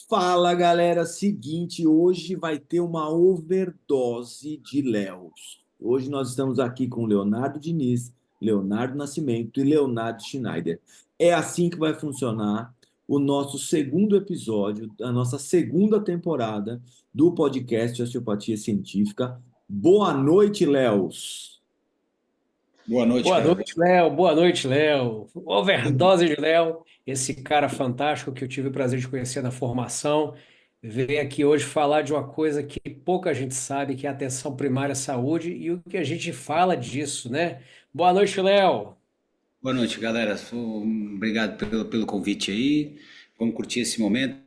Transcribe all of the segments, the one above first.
Fala, galera. Seguinte, hoje vai ter uma overdose de Léos. Hoje nós estamos aqui com Leonardo Diniz, Leonardo Nascimento e Leonardo Schneider. É assim que vai funcionar o nosso segundo episódio da nossa segunda temporada do podcast Osteopatia Científica. Boa noite, Léos. Boa noite, Boa cara. noite, Léo. Boa noite, Léo. Overdose de Léo, esse cara fantástico que eu tive o prazer de conhecer na formação, veio aqui hoje falar de uma coisa que pouca gente sabe, que é a atenção primária à saúde e o que a gente fala disso, né? Boa noite, Léo. Boa noite, galera. Obrigado pelo convite aí. Vamos curtir esse momento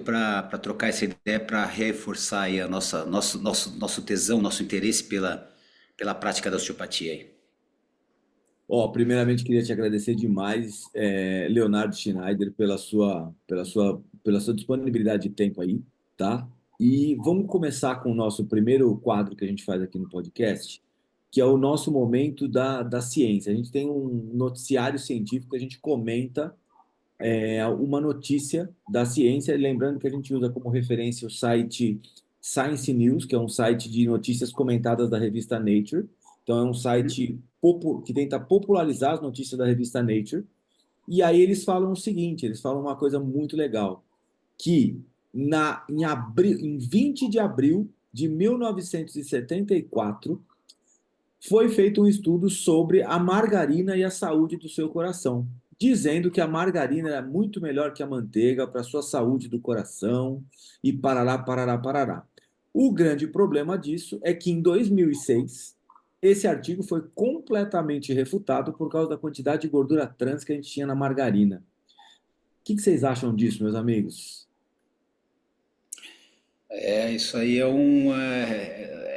para trocar essa ideia, para reforçar aí a nosso tesão, nosso interesse pela prática da osteopatia aí. Primeiramente queria te agradecer demais, Leonardo Schneider, pela sua disponibilidade de tempo aí, tá? E vamos começar com o nosso primeiro quadro que a gente faz aqui no podcast, que é o nosso momento da ciência. A gente tem um noticiário científico que a gente comenta uma notícia da ciência, lembrando que a gente usa como referência o site Science News, que é um site de notícias comentadas da revista Nature. Então, é um site que tenta popularizar as notícias da revista Nature. E aí eles falam o seguinte, eles falam uma coisa muito legal, que em 20 de abril de 1974, foi feito um estudo sobre a margarina e a saúde do seu coração, dizendo que a margarina era muito melhor que a manteiga para a sua saúde do coração e parará, parará, parará. O grande problema disso é que em 2006, esse artigo foi completamente refutado por causa da quantidade de gordura trans que a gente tinha na margarina. O que vocês acham disso, meus amigos? Isso aí é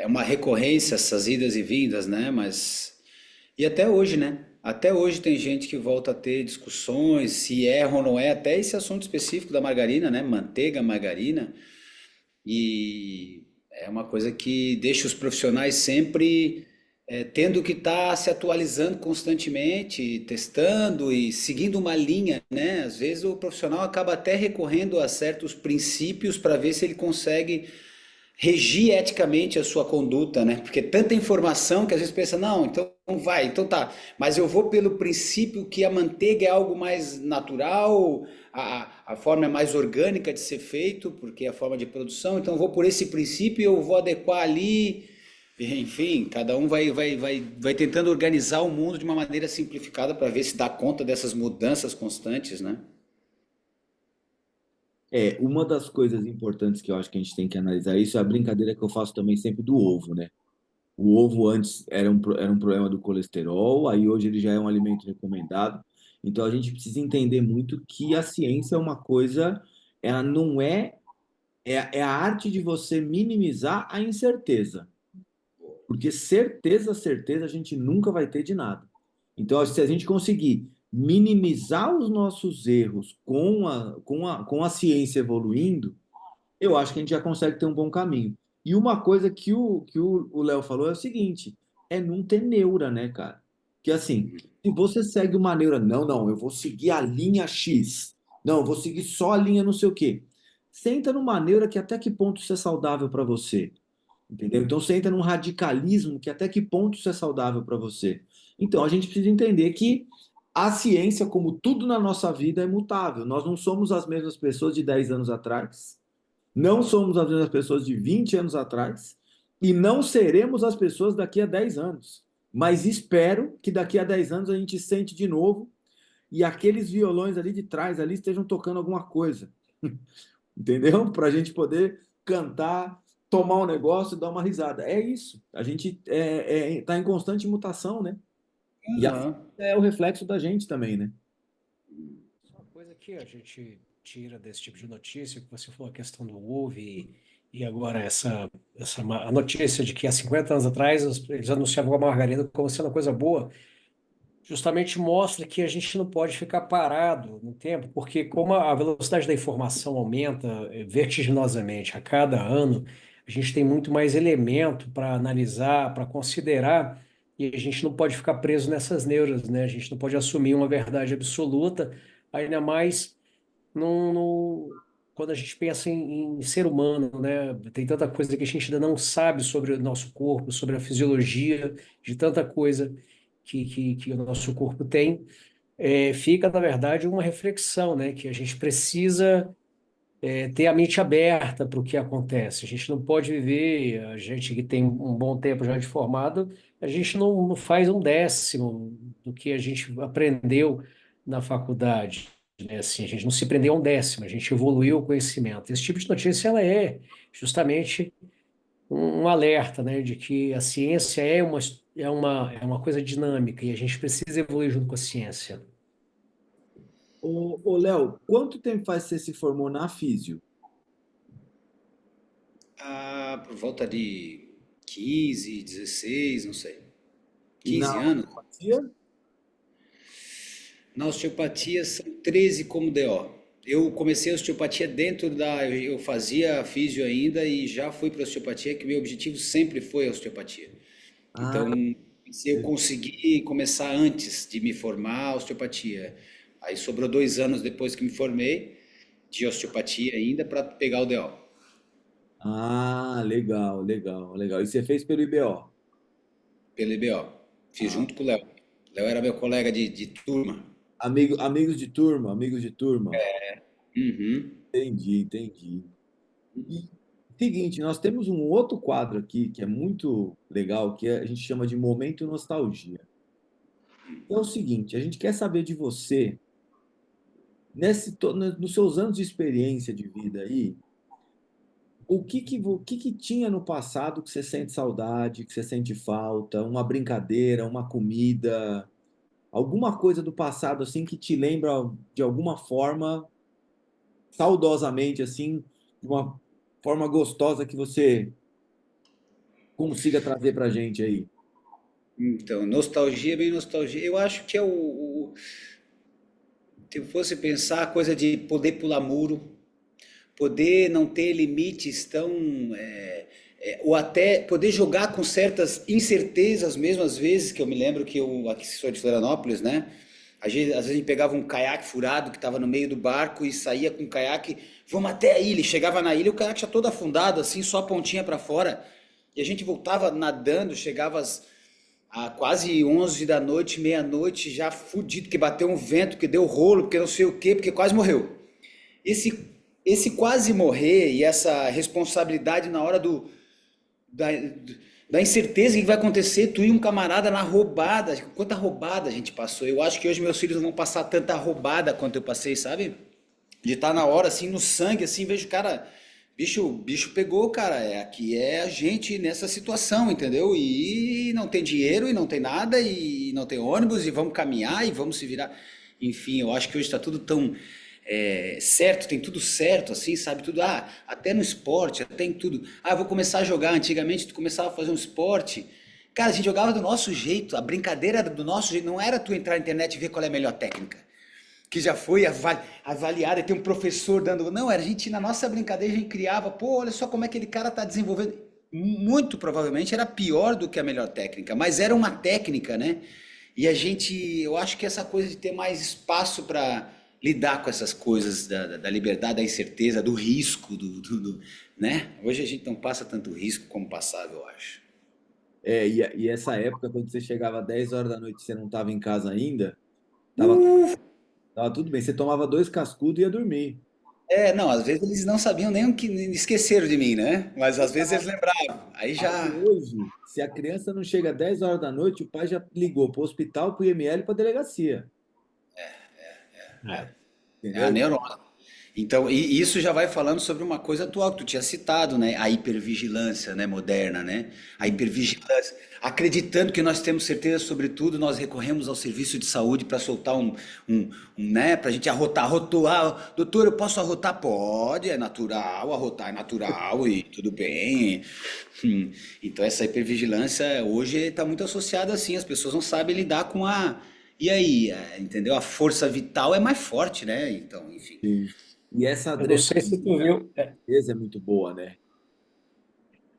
uma recorrência, essas idas e vindas, né? E até hoje, né? Até hoje tem gente que volta a ter discussões se é ou não é, até esse assunto específico da margarina, né? Manteiga, margarina. E é uma coisa que deixa os profissionais sempre tendo que estar se atualizando constantemente, testando e seguindo uma linha, né? Às vezes o profissional acaba até recorrendo a certos princípios para ver se ele consegue regir eticamente a sua conduta, né? Porque tanta informação que às vezes pensa, não, então vai, então tá, mas eu vou pelo princípio que a manteiga é algo mais natural, a forma é mais orgânica de ser feito, porque é a forma de produção, então eu vou por esse princípio e eu vou adequar ali, enfim, cada um vai tentando organizar o mundo de uma maneira simplificada para ver se dá conta dessas mudanças constantes, né? Uma das coisas importantes que eu acho que a gente tem que analisar isso é a brincadeira que eu faço também sempre do ovo, né? O ovo antes era um problema do colesterol, aí hoje ele já é um alimento recomendado. Então a gente precisa entender muito que a ciência é uma coisa, ela não é a arte de você minimizar a incerteza, porque certeza, certeza a gente nunca vai ter de nada. Então, se a gente conseguir minimizar os nossos erros com a ciência evoluindo, eu acho que a gente já consegue ter um bom caminho. E uma coisa que o Léo falou é o seguinte: é não ter neura, né, cara? Que assim, se você segue uma neura, não, não, eu vou seguir a linha X, não, eu vou seguir só a linha não sei o quê. Senta numa neura que até que ponto isso é saudável para você, entendeu? Então você entra num radicalismo que até que ponto isso é saudável para você. Então a gente precisa entender que a ciência, como tudo na nossa vida, é mutável. Nós não somos as mesmas pessoas de 10 anos atrás, não somos as mesmas pessoas de 20 anos atrás e não seremos as pessoas daqui a 10 anos. Mas espero que daqui a 10 anos a gente sente de novo e aqueles violões ali de trás ali estejam tocando alguma coisa, entendeu? Para a gente poder cantar, tomar um negócio, dar uma risada. É isso. A gente está em constante mutação, né? E a Aham. é o reflexo da gente também, né? Uma coisa que a gente tira desse tipo de notícia, que você falou a questão do ovo e agora a notícia de que há 50 anos atrás eles anunciavam a margarina como sendo uma coisa boa, justamente mostra que a gente não pode ficar parado no tempo, porque como a velocidade da informação aumenta vertiginosamente a cada ano, a gente tem muito mais elemento para analisar, para considerar, e a gente não pode ficar preso nessas neuras, né? A gente não pode assumir uma verdade absoluta, ainda mais num, quando a gente pensa em ser humano, né? Tem tanta coisa que a gente ainda não sabe sobre o nosso corpo, sobre a fisiologia de tanta coisa que o nosso corpo tem. Fica, na verdade, uma reflexão, né? Que a gente precisa ter a mente aberta para o que acontece. A gente não pode viver, a gente que tem um bom tempo já de formado, a gente não faz um décimo do que a gente aprendeu na faculdade. Né? Assim, a gente não se prendeu a um décimo, a gente evoluiu o conhecimento. Esse tipo de notícia ela é justamente um alerta, né, de que a ciência é uma coisa dinâmica e a gente precisa evoluir junto com a ciência. Léo, quanto tempo faz que você se formou na Físio? Ah, por volta de 15, 16, não sei. E na 15 anos? osteopatia? Na osteopatia são 13 como DO. Eu comecei a osteopatia dentro da. Eu fazia físio ainda e já fui para osteopatia, que meu objetivo sempre foi a osteopatia. Ah, Então, se eu consegui começar antes de me formar a osteopatia, aí sobrou 2 anos depois que me formei de osteopatia ainda para pegar o DO, legal, legal, legal. E você fez pelo IBO? pelo IBO. Fiz Ah, junto com o Léo. Léo era meu colega de turma. amigos de turma, amigos de turma. Uhum. Entendi, entendi. E seguinte, nós temos um outro quadro aqui que é muito legal, a gente chama de Momento Nostalgia. É o seguinte, a gente quer saber de você, nos seus anos de experiência de vida aí, o que que tinha no passado que você sente saudade, que você sente falta, uma brincadeira, uma comida, alguma coisa do passado assim que te lembra de alguma forma, saudosamente assim, de uma forma gostosa que você consiga trazer pra gente aí. Então, nostalgia, bem nostalgia. Eu acho que se eu fosse pensar a coisa de poder pular muro, poder não ter limites tão, ou até poder jogar com certas incertezas mesmo às vezes, que eu me lembro que eu aqui sou de Florianópolis, né? Às vezes a gente pegava um caiaque furado que estava no meio do barco e saía com o caiaque, vamos até a ilha. E chegava na ilha, o caiaque já todo afundado, assim, só a pontinha para fora. E a gente voltava nadando, chegava a quase 11 da noite, meia-noite, já fudido, que bateu um vento, que deu rolo, porque não sei o quê, porque quase morreu. Esse quase morrer e essa responsabilidade na hora da incerteza que vai acontecer, tu e um camarada na roubada, quanta roubada a gente passou. Eu acho que hoje meus filhos não vão passar tanta roubada quanto eu passei, sabe? De estar na hora, assim, no sangue, assim, vejo, cara, bicho pegou, cara, aqui é a gente nessa situação, entendeu? E não tem dinheiro, e não tem nada, e não tem ônibus, e vamos caminhar, e vamos se virar. Enfim, eu acho que hoje está tudo tão certo, tem tudo certo, assim, sabe? Tudo, até no esporte, até em tudo. Eu vou começar a jogar. Antigamente, tu começava a fazer um esporte, cara, a gente jogava do nosso jeito, a brincadeira era do nosso jeito, não era tu entrar na internet e ver qual é a melhor técnica que já foi avaliada e tem um professor dando. Não, era a gente, na nossa brincadeira, a gente criava, pô, olha só como é que aquele cara está desenvolvendo. Muito provavelmente era pior do que a melhor técnica, mas era uma técnica, né? E a gente, eu acho que essa coisa de ter mais espaço para lidar com essas coisas da liberdade, da incerteza, do risco, né? Hoje a gente não passa tanto risco como passava, eu acho. E essa época, quando você chegava às 10 horas da noite e você não estava em casa ainda, tava tudo bem. Você tomava dois cascudos e ia dormir. Não, às vezes eles não sabiam nem o que esqueceram de mim, né? Mas às vezes eles lembravam. Aí Aí já. hoje, se a criança não chega às 10 horas da noite, o pai já ligou para o hospital, para o IML, para a delegacia. É. É a Entendeu? neurona. Então, e isso já vai falando sobre uma coisa atual que tu tinha citado, né? A hipervigilância, né, moderna, né? A hipervigilância. Acreditando que nós temos certeza sobre tudo, nós recorremos ao serviço de saúde para soltar né? Para a gente arrotar. Doutor, eu posso arrotar? Pode, é natural, arrotar é natural e tudo bem. Então, essa hipervigilância hoje está muito associada assim, as pessoas não sabem lidar com a. E aí, entendeu? A força vital é mais forte, né? Então, enfim. Sim. E essa Eu não sei se tu adrenalina viu, é muito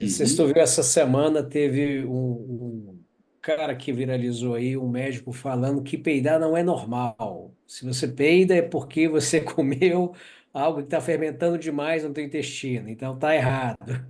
não sei se Uhum. tu viu essa semana teve um cara que viralizou aí, um médico falando que peidar não é normal. Se você peida é porque você comeu algo que está fermentando demais no teu intestino. Então tá errado.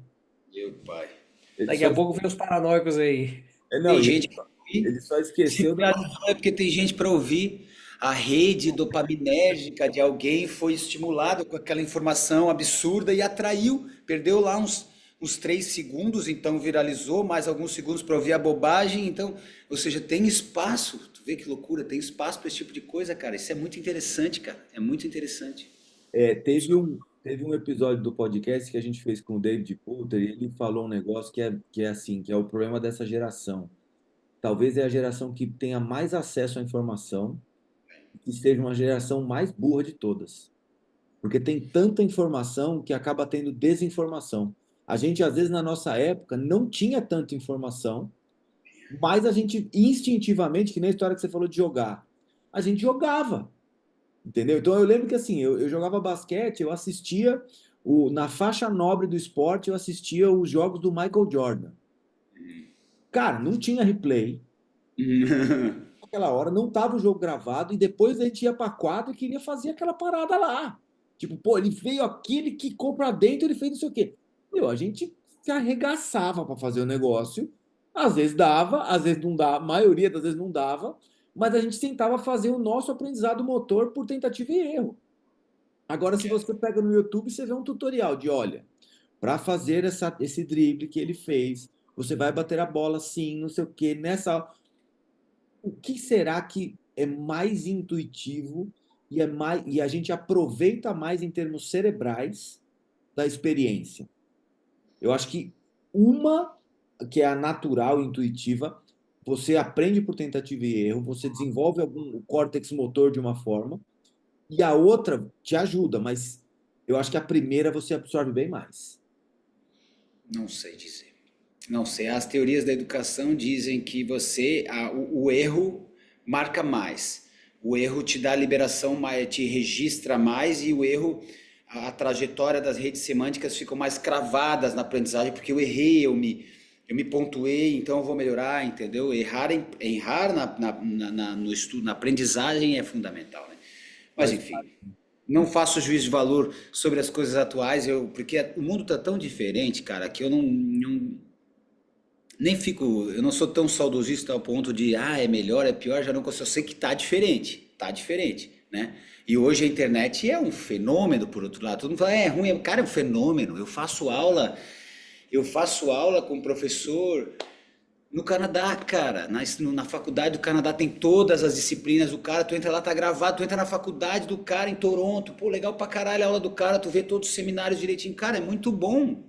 Meu pai. Ele Daqui só, a pouco vem os paranoicos aí. não, Tem e gente que ele só se esqueceu de uma. viralizou é porque tem gente para ouvir. A rede dopaminérgica de alguém foi estimulada com aquela informação absurda e atraiu. Perdeu lá uns 3 segundos, então viralizou, mais alguns segundos para ouvir a bobagem. Então, ou seja, tem espaço. Tu vê que loucura, tem espaço para esse tipo de coisa, cara. Isso é muito interessante, cara. É muito interessante. Teve um episódio do podcast que a gente fez com o David Coulter e ele falou um negócio que é assim, que é o problema dessa geração. Talvez é a geração que tenha mais acesso à informação, que seja uma geração mais burra de todas. Porque tem tanta informação que acaba tendo desinformação. A gente, às vezes, na nossa época, não tinha tanta informação, mas a gente instintivamente, que nem a história que você falou de jogar, a gente jogava, entendeu? Então eu lembro que assim, eu jogava basquete, eu assistia na faixa nobre do esporte, eu assistia os jogos do Michael Jordan. Cara, não tinha replay. Naquela hora não tava o jogo gravado e depois a gente ia pra quadra e queria fazer aquela parada lá. Tipo, pô, ele veio aqui, ele quicou pra dentro, ele fez não sei o quê. Meu, a gente se arregaçava pra fazer o negócio. Às vezes dava, às vezes não dava, a maioria das vezes não dava, mas a gente tentava fazer o nosso aprendizado motor por tentativa e erro. Agora, se você pega no YouTube, você vê um tutorial de, olha, para fazer esse drible que ele fez, você vai bater a bola assim, não sei o quê, nessa. O que será que é mais intuitivo e a gente aproveita mais em termos cerebrais da experiência? Eu acho que uma, que é a natural, intuitiva, você aprende por tentativa e erro, você desenvolve o córtex motor de uma forma, e a outra te ajuda, mas eu acho que a primeira você absorve bem mais. Não sei dizer. Não sei. As teorias da educação dizem que o erro marca mais. O erro te dá liberação, te registra mais e o erro, a trajetória das redes semânticas ficam mais cravadas na aprendizagem, porque eu errei, eu me pontuei, então eu vou melhorar, entendeu? Errar no estudo, na aprendizagem é fundamental, né? Mas Faz enfim, parte. não faço juízo de valor sobre as coisas atuais, porque o mundo está tão diferente, cara, que eu nem fico, eu não sou tão saudosista ao ponto de, é melhor, é pior, já não consigo, eu sei que tá diferente, né? E hoje a internet é um fenômeno, por outro lado, todo mundo fala, é ruim, cara, é um fenômeno, eu faço aula com um professor no Canadá, cara, na faculdade do Canadá tem todas as disciplinas do cara, tu entra lá, tá gravado, tu entra na faculdade do cara em Toronto, pô, legal pra caralho a aula do cara, tu vê todos os seminários direitinho, cara, é muito bom,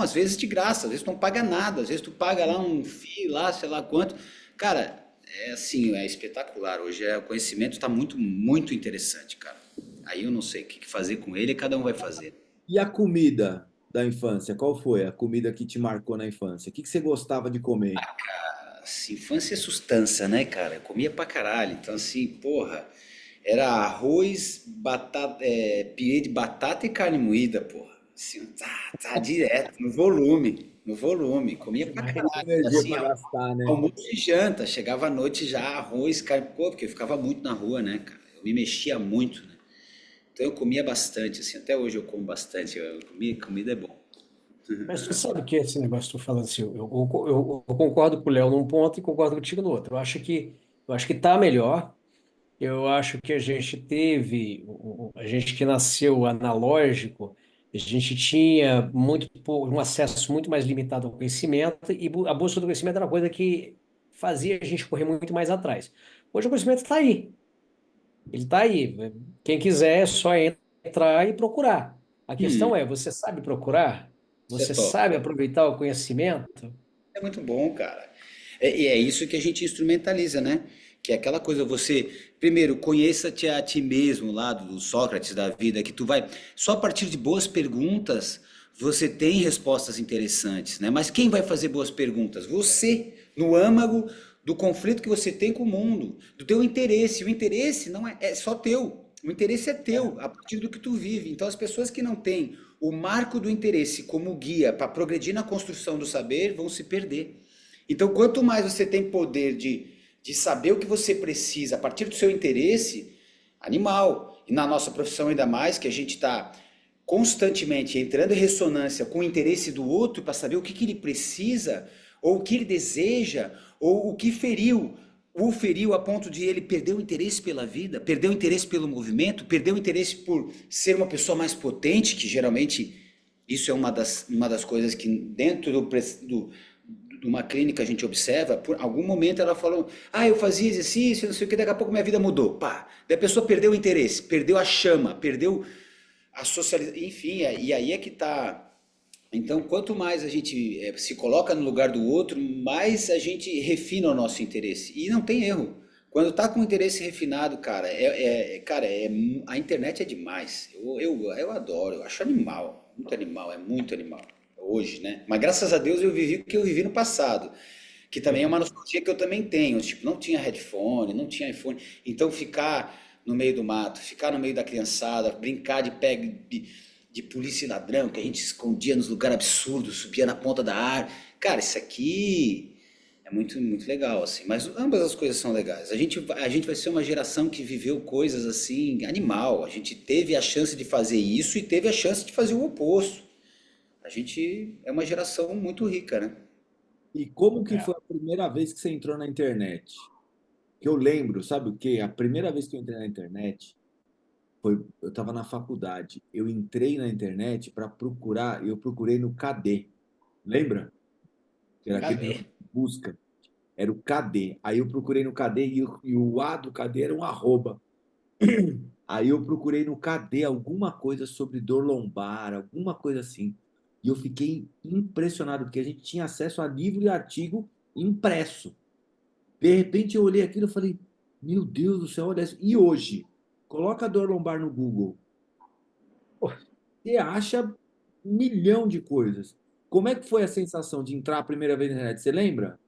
às vezes de graça, às vezes tu não paga nada, às vezes tu paga lá um FII lá, sei lá quanto, cara, é assim, é espetacular, hoje o conhecimento tá muito, muito interessante, cara, aí eu não sei o que fazer com ele, cada um vai fazer. E a comida da infância? Qual foi a comida que te marcou na infância? O que você gostava de comer? Assim, infância é sustância, né, cara? Eu comia pra caralho. Então, assim, porra, era arroz, batata, purê de batata e carne moída, porra. Assim, tá direto, no volume, no volume. Comia pra Demais. caralho. Energia Assim, para ó, gastar, né? almoço e janta. Chegava à noite já, arroz, carne, pô, porque eu ficava muito na rua, né, cara? Eu me mexia muito, né? Então eu comia bastante, assim, até hoje eu como bastante. Comida é bom. Mas tu sabe que esse negócio que tu falando assim, eu concordo com o Léo num ponto e concordo contigo no outro. Eu acho que tá melhor. Eu acho que a gente teve, a gente que nasceu analógico, a gente tinha um acesso muito mais limitado ao conhecimento e a busca do conhecimento era uma coisa que fazia a gente correr muito mais atrás. Hoje o conhecimento está aí, ele está aí. Quem quiser é só entrar e procurar. A questão é, você sabe procurar? Isso é Você top. sabe aproveitar o conhecimento? É muito bom, cara. E é isso que a gente instrumentaliza, né? Que é aquela coisa, você, primeiro, conheça-te a ti mesmo, lá do Sócrates da vida, que tu vai, só a partir de boas perguntas, você tem respostas interessantes, né? Mas quem vai fazer boas perguntas? Você, no âmago do conflito que você tem com o mundo, do teu interesse. O interesse não é só teu. O interesse é teu, a partir do que tu vive. Então, as pessoas que não têm o marco do interesse como guia para progredir na construção do saber vão se perder. Então, quanto mais você tem poder de saber o que você precisa a partir do seu interesse, animal. E na nossa profissão ainda mais, que a gente está constantemente entrando em ressonância com o interesse do outro para saber o que ele precisa, ou o que ele deseja, ou o que o feriu a ponto de ele perder o interesse pela vida, perder o interesse pelo movimento, perder o interesse por ser uma pessoa mais potente, que geralmente isso é uma das coisas que dentro de uma clínica a gente observa. Por algum momento ela falou, eu fazia exercício, não sei o que, daqui a pouco minha vida mudou, pá. Daí a pessoa perdeu o interesse, perdeu a chama, perdeu a socialização, enfim, e aí é que tá. Então, quanto mais a gente se coloca no lugar do outro, mais a gente refina o nosso interesse. E não tem erro. Quando tá com o interesse refinado, cara, a internet é demais. Eu adoro, eu acho animal, é muito animal. Hoje, né? Mas graças a Deus eu vivi o que eu vivi no passado. Que também é uma nostalgia que eu também tenho. Tipo, não tinha headphone, não tinha iPhone. Então, ficar no meio do mato, ficar no meio da criançada, brincar de pega de polícia e ladrão, que a gente se escondia nos lugares absurdos, subia na ponta da árvore. Cara, isso aqui é muito, muito legal, assim. Mas ambas as coisas são legais. A gente vai ser uma geração que viveu coisas assim, animal. A gente teve a chance de fazer isso e teve a chance de fazer o oposto. A gente é uma geração muito rica, né? E como que É. foi a primeira vez que você entrou na internet? Que eu lembro, sabe o quê? A primeira vez que eu entrei na internet eu estava na faculdade. Eu entrei na internet para procurar, eu procurei no KD. Lembra? Que era aquele Cadê? negócio de busca. Era o KD. Aí eu procurei no KD e o A do KD era um arroba. Aí eu procurei no KD alguma coisa sobre dor lombar, alguma coisa assim. E eu fiquei impressionado, porque a gente tinha acesso a livro e artigo impresso. De repente eu olhei aquilo e falei, meu Deus do céu, olha isso. E hoje? Coloca dor lombar no Google. Você acha um milhão de coisas. Como é que foi a sensação de entrar a primeira vez na internet? Você lembra?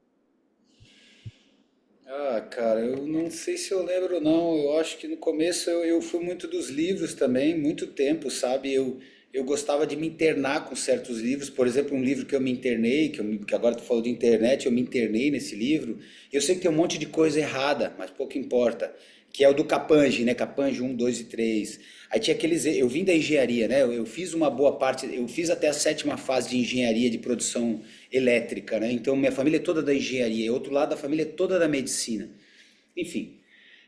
Cara, eu não sei se eu lembro não. Eu acho que no começo eu fui muito dos livros também, muito tempo, sabe? Eu gostava de me internar com certos livros. Por exemplo, um livro que eu me internei, que agora tu falou de internet, eu me internei nesse livro. Eu sei que tem um monte de coisa errada, mas pouco importa. Que é o do Capange, né? Capange um, 2 e 3. Aí tinha aqueles. Eu vim da engenharia, né? Eu fiz uma boa parte. Eu fiz até a sétima fase de engenharia de produção elétrica, né? Então minha família é toda da engenharia, e outro lado da família é toda da medicina. Enfim,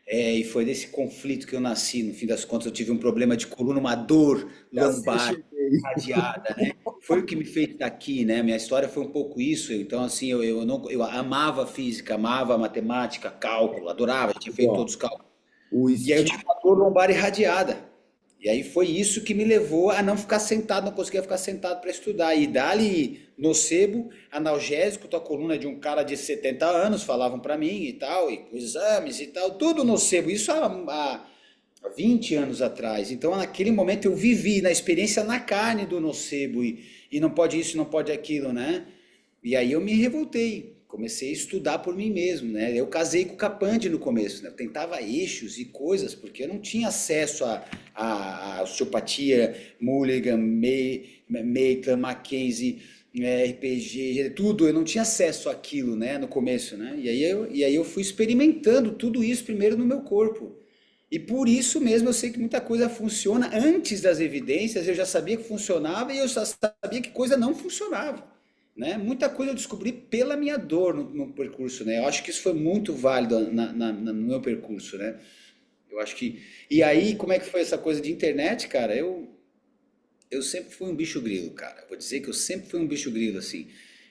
e foi desse conflito que eu nasci. No fim das contas, eu tive um problema de coluna, uma dor Já sei, lombar cheguei. radiada, né? Foi o que me fez estar aqui, né? Minha história foi um pouco isso. Então, assim, eu amava física, amava matemática, cálculo, adorava, tinha feito Ó, todos os cálculos. o E aí eu estilo tive uma dor lombar irradiada. E aí foi isso que me levou a não ficar sentado, não conseguia ficar sentado para estudar. E dali nocebo, analgésico, tua coluna é de um cara de 70 anos, falavam para mim e tal, e com exames e tal, tudo nocebo. Isso há 20 anos atrás. Então, naquele momento eu vivi na experiência na carne do nocebo e não pode isso, não pode aquilo, né? E aí eu me revoltei, comecei a estudar por mim mesmo, né? Eu casei com o Capande no começo, né? Eu tentava eixos e coisas, porque eu não tinha acesso a osteopatia, Mulligan, Maitland, Mackenzie, RPG, tudo, eu não tinha acesso àquilo, né, no começo, né? E aí eu fui experimentando tudo isso primeiro no meu corpo. E por isso mesmo eu sei que muita coisa funciona antes das evidências, eu já sabia que funcionava e eu já sabia que coisa não funcionava, né? Muita coisa eu descobri pela minha dor no percurso, né? Eu acho que isso foi muito válido no meu percurso, né? Eu acho que. E aí, como é que foi essa coisa de internet, cara? Eu sempre fui um bicho grilo, cara. Vou dizer que eu sempre fui um bicho grilo, assim.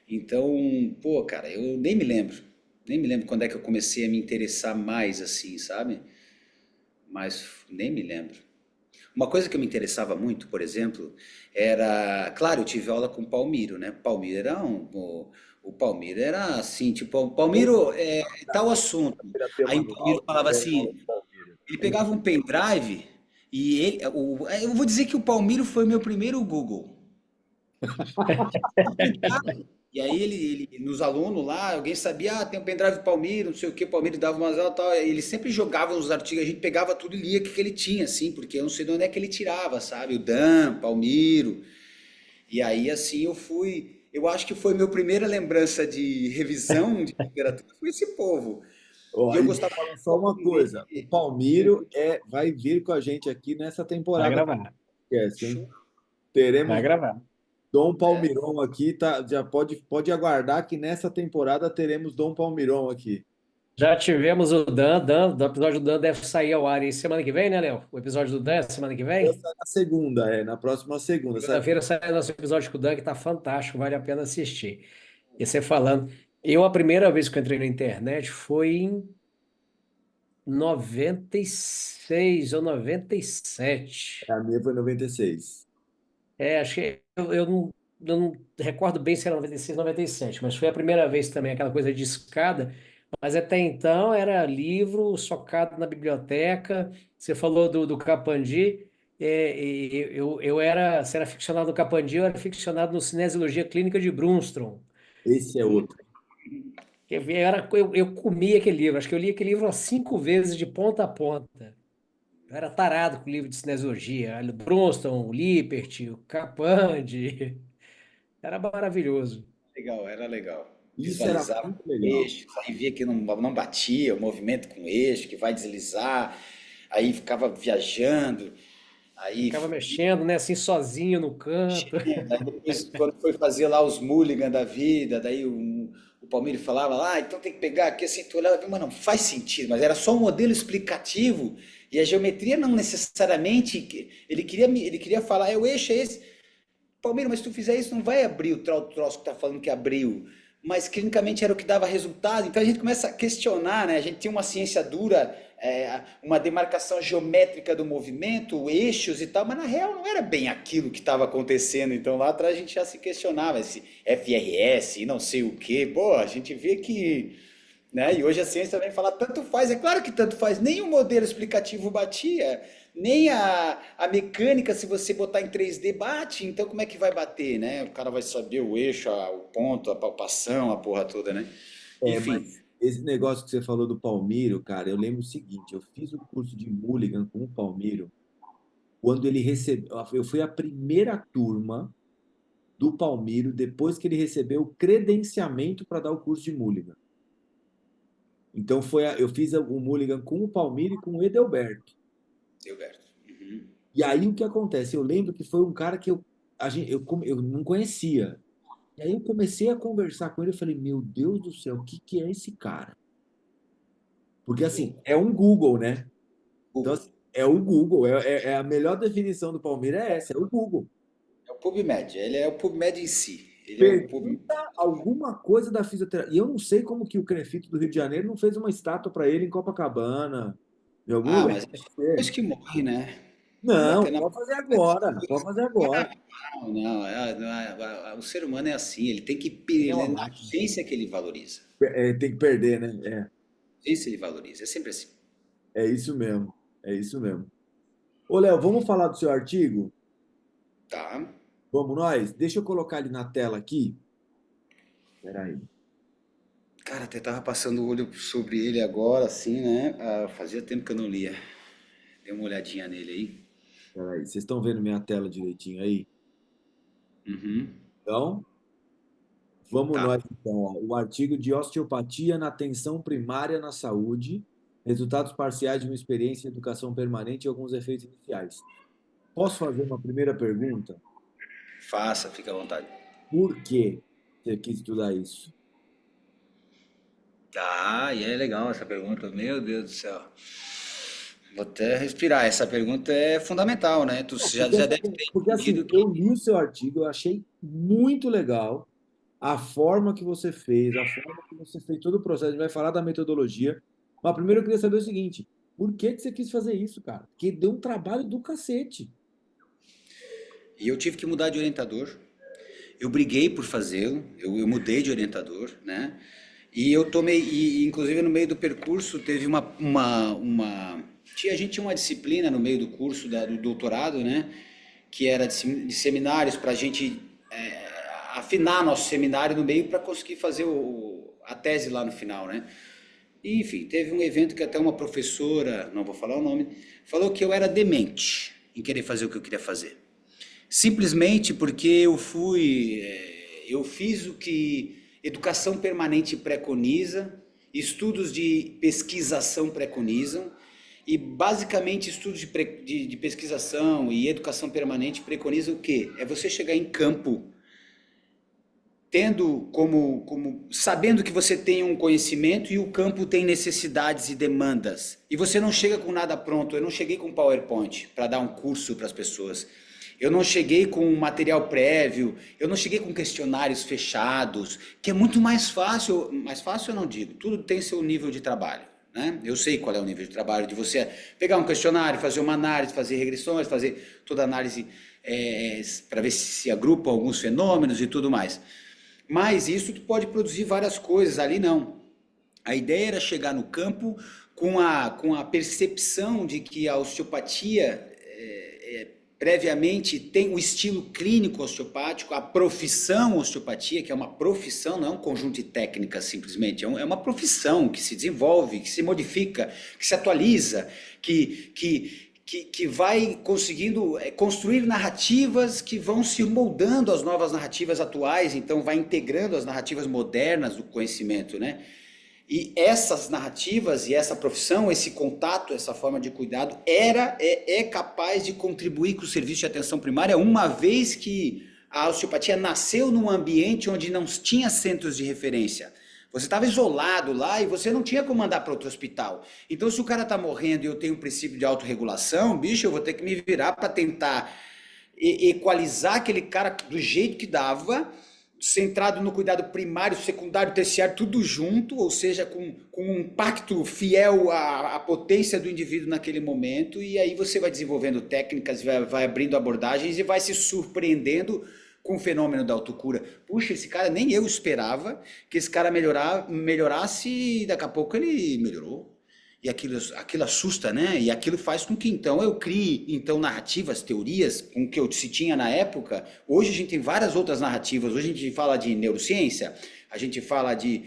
Então, pô, cara, eu nem me lembro. Nem me lembro quando é que eu comecei a me interessar mais, assim, sabe? Mas nem me lembro. Uma coisa que eu me interessava muito, por exemplo, era. Claro, eu tive aula com o Palmiro, né? Palmiro era o Palmiro era assim, tipo, o Palmiro é tal assunto. terceira Aí tema o do Palmiro áudio, falava tem aula assim, com o Palmeiras. ele pegava um pendrive e eu vou dizer que o Palmiro foi o meu primeiro Google. E aí nos alunos lá, alguém sabia, tem um pendrive do Palmiro, não sei o que, o Palmiro dava umas aulas e tal, ele sempre jogava os artigos, a gente pegava tudo e lia o que ele tinha, assim, porque eu não sei de onde é que ele tirava, sabe? O Dan, Palmiro. E aí, assim, eu acho que foi minha primeira lembrança de revisão de literatura, foi esse povo. Ó, E eu e vou gostava falar só muito uma de coisa: o ler. Palmiro vai vir com a gente aqui nessa Vai temporada do gravar, podcast, hein? Show. vai Teremos gravar. Dom É, Palmiron aqui, tá? Já pode aguardar que nessa temporada teremos Dom Palmiron aqui. Já tivemos o Dan, do episódio do Dan deve sair ao ar aí semana que vem, né, Léo? O episódio do Dan é semana que vem? Essa é na segunda, na próxima segunda. Segunda-feira sai o nosso episódio com o Dan, que tá fantástico, vale a pena assistir. E você falando, a primeira vez que eu entrei na internet foi em 96 ou 97. A minha foi 96. Acho que eu não recordo bem se era 96 ou 97, mas foi a primeira vez também, aquela coisa de escada. Mas até então era livro socado na biblioteca. Você falou do Capandi. Você era ficcionado no Capandi, eu era ficcionado no Cinesiologia Clínica de Brunstrom. Esse é outro. Eu comia aquele livro, acho que eu li aquele livro umas 5 vezes de ponta a ponta. Eu era tarado com o livro de cinesiologia, o Bronston, o Lippert, o Capandi. Era maravilhoso. legal, era legal. Isso era Visualizava muito legal. eixos, aí via que não batia, o movimento com o eixo, que vai deslizar, aí ficava viajando, aí Ficava mexendo, né, assim, sozinho no canto. daí depois, quando foi fazer lá os Mulligan da vida, daí o Palmeiras falava lá, então tem que pegar aqui assim, tu olhava, mas não faz sentido, mas era só um modelo explicativo, e a geometria não necessariamente, ele queria falar, o eixo é esse, Palmeiras, mas se tu fizer isso, não vai abrir o troço que tá falando que abriu. Mas clinicamente era o que dava resultado. Então a gente começa a questionar, né? A gente tem uma ciência dura, uma demarcação geométrica do movimento, eixos e tal, mas na real não era bem aquilo que estava acontecendo. Então lá atrás a gente já se questionava esse FRS e não sei o quê. Pô, a gente vê que, né? E hoje a ciência vem falar tanto faz. É claro que tanto faz. Nem o modelo explicativo batia, nem a mecânica, se você botar em 3D, bate. Então como é que vai bater, né? O cara vai saber o eixo, o ponto, a palpação, a porra toda, né? Enfim, Mas esse negócio que você falou do Palmiro, cara, eu lembro o seguinte: eu fiz o curso de Mulligan com o Palmiro quando ele recebeu. Eu fui a primeira turma do Palmiro depois que ele recebeu o credenciamento para dar o curso de Mulligan. Então eu fiz o Mulligan com o Palmiro e com o Edelberto. Gilberto. Uhum. E aí o que acontece? Eu lembro que foi um cara que eu não conhecia. E aí eu comecei a conversar com ele, eu falei, meu Deus do céu, o que que é esse cara? Porque assim, é um Google, né? Então, Google. assim, é o Google, a melhor definição do Palmeiras é essa, é o Google. É o PubMed. Ele é o PubMed em si. Ele é o PubMed. Pergunta alguma coisa da fisioterapia. E eu não sei como que o Crefito do Rio de Janeiro não fez uma estátua para ele em Copacabana, em algum Ah, lugar. mas depois que morre, né? Vale a Não, pena. pode fazer agora, pode fazer agora. Não, não, o ser humano é assim, ele tem que, Ele é ele uma é na máquina. ausência que ele valoriza. Tem que perder, né? Ausência ele valoriza, é sempre assim. É isso mesmo, é isso mesmo. Ô, Léo, vamos falar do seu artigo? Tá? Vamos nós? Deixa eu colocar ele na tela aqui. Espera aí. Cara, até tava passando o olho sobre ele agora, assim, né? Ah, fazia tempo que eu não lia. Dei uma olhadinha nele aí. Espera aí. Vocês estão vendo minha tela direitinho aí? Uhum. Então, vamos Tá. nós então. Ó. O artigo de osteopatia na atenção primária na saúde, resultados parciais de uma experiência em educação permanente e alguns efeitos iniciais. Posso fazer uma primeira pergunta? Faça, fica à vontade. Por que você quis estudar isso? Tá, e é legal essa pergunta, meu Deus do céu. Vou até respirar. Essa pergunta é fundamental, né? Tu já deve ter Porque entendido assim, que. eu li o seu artigo, eu achei muito legal a forma que você fez, a forma que você fez todo o processo. A gente vai falar da metodologia. Mas primeiro eu queria saber o seguinte: por que que você quis fazer isso, cara? Porque deu um trabalho do cacete. E eu tive que mudar de orientador. Eu briguei por fazê-lo, eu mudei de orientador, né? E eu tomei, e inclusive no meio do percurso teve a gente tinha uma disciplina no meio do curso do doutorado, né? Que era de seminários para a gente afinar nosso seminário no meio para conseguir fazer a tese lá no final, né? E, enfim, teve um evento que até uma professora, não vou falar o nome, falou que eu era demente em querer fazer o que eu queria fazer. Simplesmente porque eu fui eu fiz o que educação permanente preconiza, estudos de pesquisação preconizam, e basicamente estudos de pesquisação e educação permanente preconizam o quê? É você chegar em campo tendo sabendo que você tem um conhecimento e o campo tem necessidades e demandas. E você não chega com nada pronto. Eu não cheguei com PowerPoint para dar um curso para as pessoas. Eu não cheguei com material prévio, eu não cheguei com questionários fechados, que é muito mais fácil eu não digo, tudo tem seu nível de trabalho, né? Eu sei qual é o nível de trabalho de você pegar um questionário, fazer uma análise, fazer regressões, fazer toda a análise para ver se agrupam alguns fenômenos e tudo mais. Mas isso tu pode produzir várias coisas, ali não. A ideia era chegar no campo com a percepção de que a osteopatia previamente tem o estilo clínico osteopático, a profissão osteopatia, que é uma profissão, não é um conjunto de técnicas simplesmente, é uma profissão que se desenvolve, que se modifica, que se atualiza, que vai conseguindo construir narrativas que vão se moldando às novas narrativas atuais, então vai integrando as narrativas modernas do conhecimento, né? E essas narrativas e essa profissão, esse contato, essa forma de cuidado é capaz de contribuir com o serviço de atenção primária, uma vez que a osteopatia nasceu num ambiente onde não tinha centros de referência. Você estava isolado lá e você não tinha como mandar para outro hospital. Então, se o cara está morrendo e eu tenho um princípio de autorregulação, bicho, eu vou ter que me virar para tentar equalizar aquele cara do jeito que dava, centrado no cuidado primário, secundário, terciário, tudo junto, ou seja, com um pacto fiel à potência do indivíduo naquele momento, e aí você vai desenvolvendo técnicas, vai abrindo abordagens e vai se surpreendendo com o fenômeno da autocura. Puxa, esse cara, nem eu esperava que esse cara melhorasse, e daqui a pouco ele melhorou. E aquilo assusta, né? E aquilo faz com que, então, eu crie narrativas, teorias, com o que se tinha na época. Hoje a gente tem várias outras narrativas. Hoje a gente fala de neurociência, a gente fala de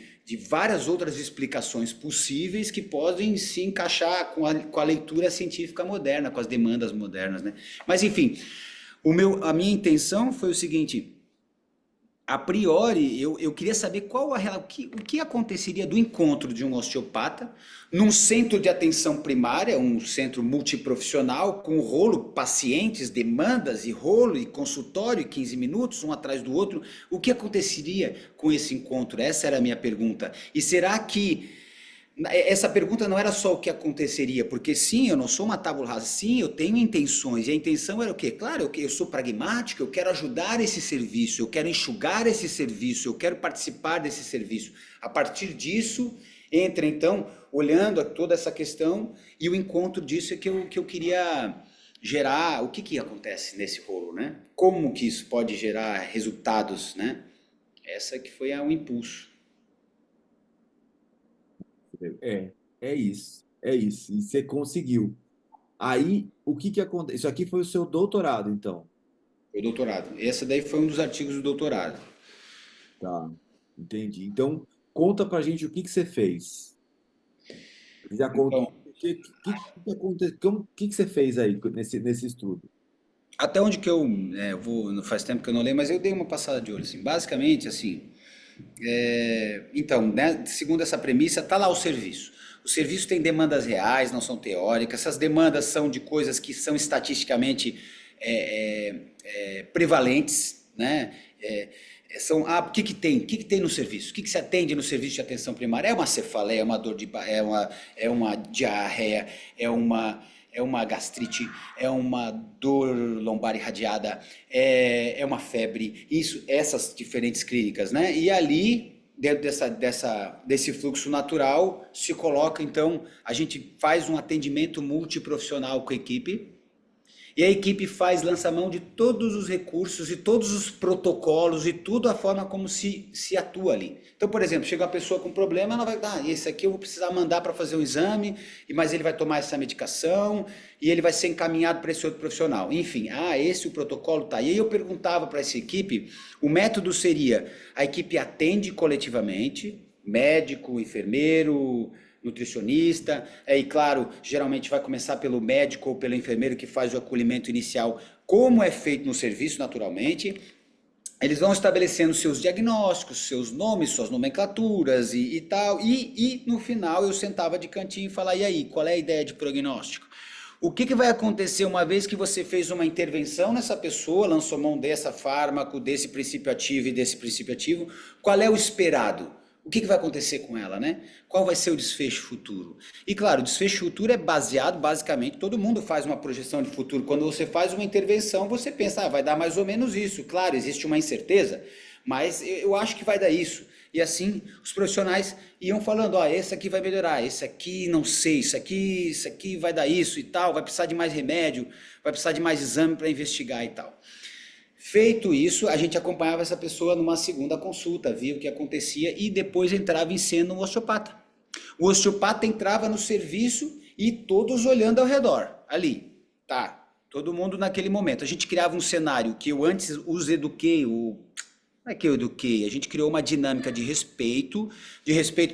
várias outras explicações possíveis que podem se encaixar com a leitura científica moderna, com as demandas modernas, né? Mas, enfim, a minha intenção foi o seguinte: a priori, eu queria saber o que aconteceria do encontro de um osteopata num centro de atenção primária, um centro multiprofissional, com rolo, pacientes, demandas e rolo e consultório, 15 minutos, um atrás do outro. O que aconteceria com esse encontro? Essa era a minha pergunta. E será que essa pergunta não era só o que aconteceria, porque sim, eu não sou uma tábula rasa, sim, eu tenho intenções, e a intenção era o quê? Claro, eu sou pragmático, eu quero ajudar esse serviço, eu quero enxugar esse serviço, eu quero participar desse serviço. A partir disso, entra então, olhando a toda essa questão, e o encontro disso é que eu queria gerar, o que acontece nesse rolo, né? Como que isso pode gerar resultados, né? Essa que foi o impulso. É isso, é isso. E você conseguiu. Aí, o que acontece? Isso aqui foi o seu doutorado, então. Foi doutorado. Esse daí foi um dos artigos do doutorado. Tá, entendi. Então, conta pra gente o que você fez. Já contou. Então, O que você fez aí nesse estudo? até onde que eu vou, não faz tempo que eu não leio, mas eu dei uma passada de olho, assim. Basicamente, assim, então, né, segundo essa premissa, está lá o serviço. O serviço tem demandas reais, não são teóricas. Essas demandas são de coisas que são estatisticamente prevalentes, né? O que tem? O que tem no serviço? O que se atende no serviço de atenção primária? É uma cefaleia, é uma dor é uma diarreia, é uma gastrite, é uma dor lombar irradiada, é uma febre, essas diferentes clínicas, né? E ali, dentro desse fluxo natural, se coloca, então, a gente faz um atendimento multiprofissional com a equipe, e a equipe faz lançamão de todos os recursos e todos os protocolos e tudo a forma como se atua ali. Então, por exemplo, chega uma pessoa com problema, ela vai esse aqui eu vou precisar mandar para fazer um exame, mas ele vai tomar essa medicação e ele vai ser encaminhado para esse outro profissional. Enfim, esse o protocolo tá. E aí eu perguntava para essa equipe, o método seria, a equipe atende coletivamente, médico, enfermeiro, nutricionista, e claro, geralmente vai começar pelo médico ou pelo enfermeiro que faz o acolhimento inicial, como é feito no serviço naturalmente. Eles vão estabelecendo seus diagnósticos, seus nomes, suas nomenclaturas e tal. E no final eu sentava de cantinho e falava: e aí, qual é a ideia de prognóstico? O que vai acontecer uma vez que você fez uma intervenção nessa pessoa, lançou mão dessa fármaco, desse princípio ativo e desse princípio ativo? Qual é o esperado? O que vai acontecer com ela, né? Qual vai ser o desfecho futuro? E claro, o desfecho futuro é baseado, basicamente, todo mundo faz uma projeção de futuro. Quando você faz uma intervenção, você pensa, vai dar mais ou menos isso. Claro, existe uma incerteza, mas eu acho que vai dar isso. E assim, os profissionais iam falando, esse aqui vai melhorar, esse aqui não sei, isso aqui vai dar isso e tal, vai precisar de mais remédio, vai precisar de mais exame para investigar e tal. Feito isso, a gente acompanhava essa pessoa numa segunda consulta, via o que acontecia e depois entrava em cena o osteopata. O osteopata entrava no serviço e todos olhando ao redor, ali, tá, todo mundo naquele momento. A gente criava um cenário que eu antes os eduquei, não é que eu eduquei, a gente criou uma dinâmica de respeito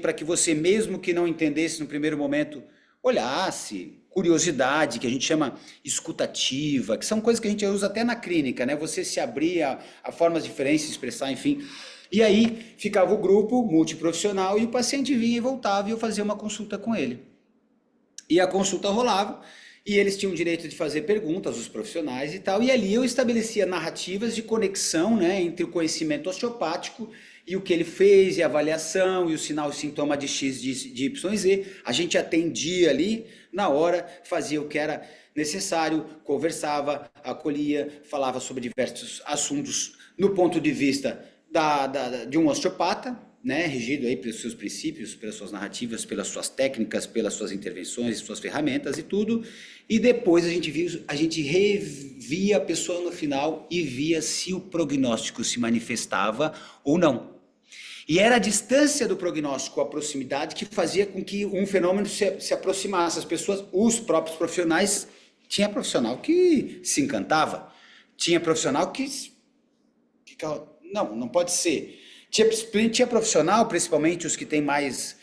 para que você, mesmo que não entendesse no primeiro momento, olhasse, curiosidade, que a gente chama escutativa, que são coisas que a gente usa até na clínica, né? Você se abrir a formas diferentes de se expressar, enfim. E aí ficava o grupo multiprofissional e o paciente vinha e voltava e eu fazia uma consulta com ele. E a consulta rolava e eles tinham o direito de fazer perguntas, os profissionais e tal. E ali eu estabelecia narrativas de conexão, né, entre o conhecimento osteopático e o que ele fez, e a avaliação, e o sinal e sintoma de X, de Y e Z. A gente atendia ali, na hora, fazia o que era necessário, conversava, acolhia, falava sobre diversos assuntos no ponto de vista de um osteopata, né, regido aí pelos seus princípios, pelas suas narrativas, pelas suas técnicas, pelas suas intervenções, suas ferramentas e tudo. E depois a gente revia a pessoa no final e via se o prognóstico se manifestava ou não. E era a distância do prognóstico, a proximidade, que fazia com que um fenômeno se aproximasse. As pessoas, os próprios profissionais, tinha profissional que se encantava, tinha profissional que não pode ser. Tinha profissional, principalmente os que têm mais,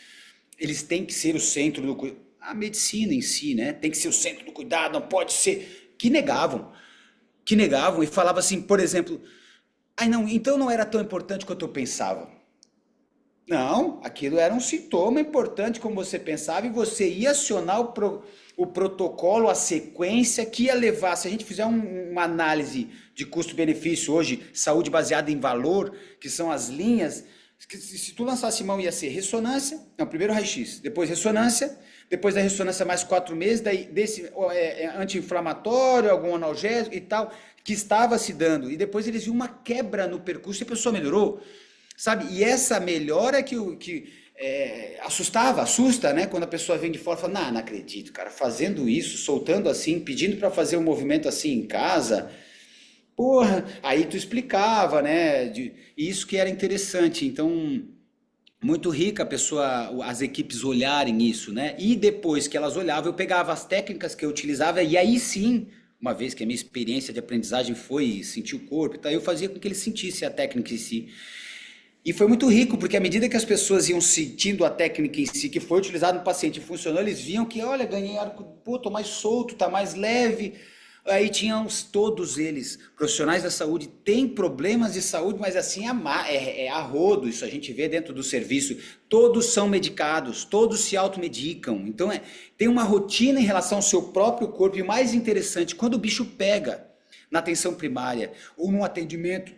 eles têm que ser o centro do cuidado. A medicina em si, né? Tem que ser o centro do cuidado, não pode ser. Que negavam e falavam assim, por exemplo, não, então não era tão importante quanto eu pensava. Não, aquilo era um sintoma importante como você pensava e você ia acionar o protocolo, a sequência que ia levar, se a gente fizer uma análise de custo-benefício hoje, saúde baseada em valor, que são as linhas, que se tu lançasse mão ia ser ressonância, não, primeiro raio-x, depois ressonância, depois da ressonância mais 4 meses, daí desse anti-inflamatório, algum analgésico e tal, que estava se dando, e depois eles viram uma quebra no percurso e a pessoa melhorou. Sabe? E essa melhora assusta, né? Quando a pessoa vem de fora e fala, não acredito, cara, fazendo isso, soltando assim, pedindo para fazer um movimento assim em casa, porra, aí tu explicava, né? Isso que era interessante, então, muito rica a pessoa, as equipes olharem isso, né? E depois que elas olhavam, eu pegava as técnicas que eu utilizava e aí sim, uma vez que a minha experiência de aprendizagem foi sentir o corpo, então eu fazia com que ele sentisse a técnica em si. E foi muito rico, porque à medida que as pessoas iam sentindo a técnica em si, que foi utilizada no paciente e funcionou, eles viam que, olha, ganhei arco, pô, tô mais solto, tá mais leve. Aí tinham todos eles, profissionais da saúde, têm problemas de saúde, mas assim é a rodo, isso a gente vê dentro do serviço. Todos são medicados, todos se automedicam. Então tem uma rotina em relação ao seu próprio corpo. E o mais interessante, quando o bicho pega na atenção primária ou no atendimento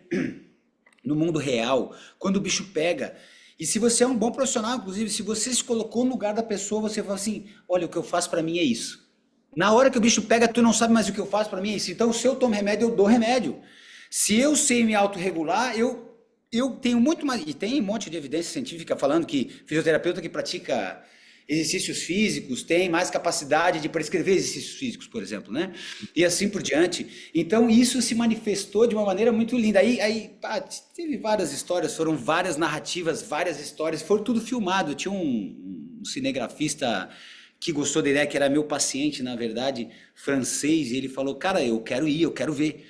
no mundo real, quando o bicho pega. E se você é um bom profissional, inclusive, se você se colocou no lugar da pessoa, você fala assim, olha, o que eu faço para mim é isso. Na hora que o bicho pega, tu não sabe mais o que eu faço para mim é isso. Então, se eu tomo remédio, eu dou remédio. Se eu sei me autorregular, eu tenho muito mais... E tem um monte de evidência científica falando que fisioterapeuta que pratica exercícios físicos tem mais capacidade de prescrever exercícios físicos, por exemplo, né? E assim por diante. Então, isso se manifestou de uma maneira muito linda. Teve várias histórias, foram várias narrativas, várias histórias, foi tudo filmado. Eu tinha um cinegrafista que gostou da ideia, que era meu paciente, na verdade, francês, e ele falou, cara, eu quero ir, eu quero ver.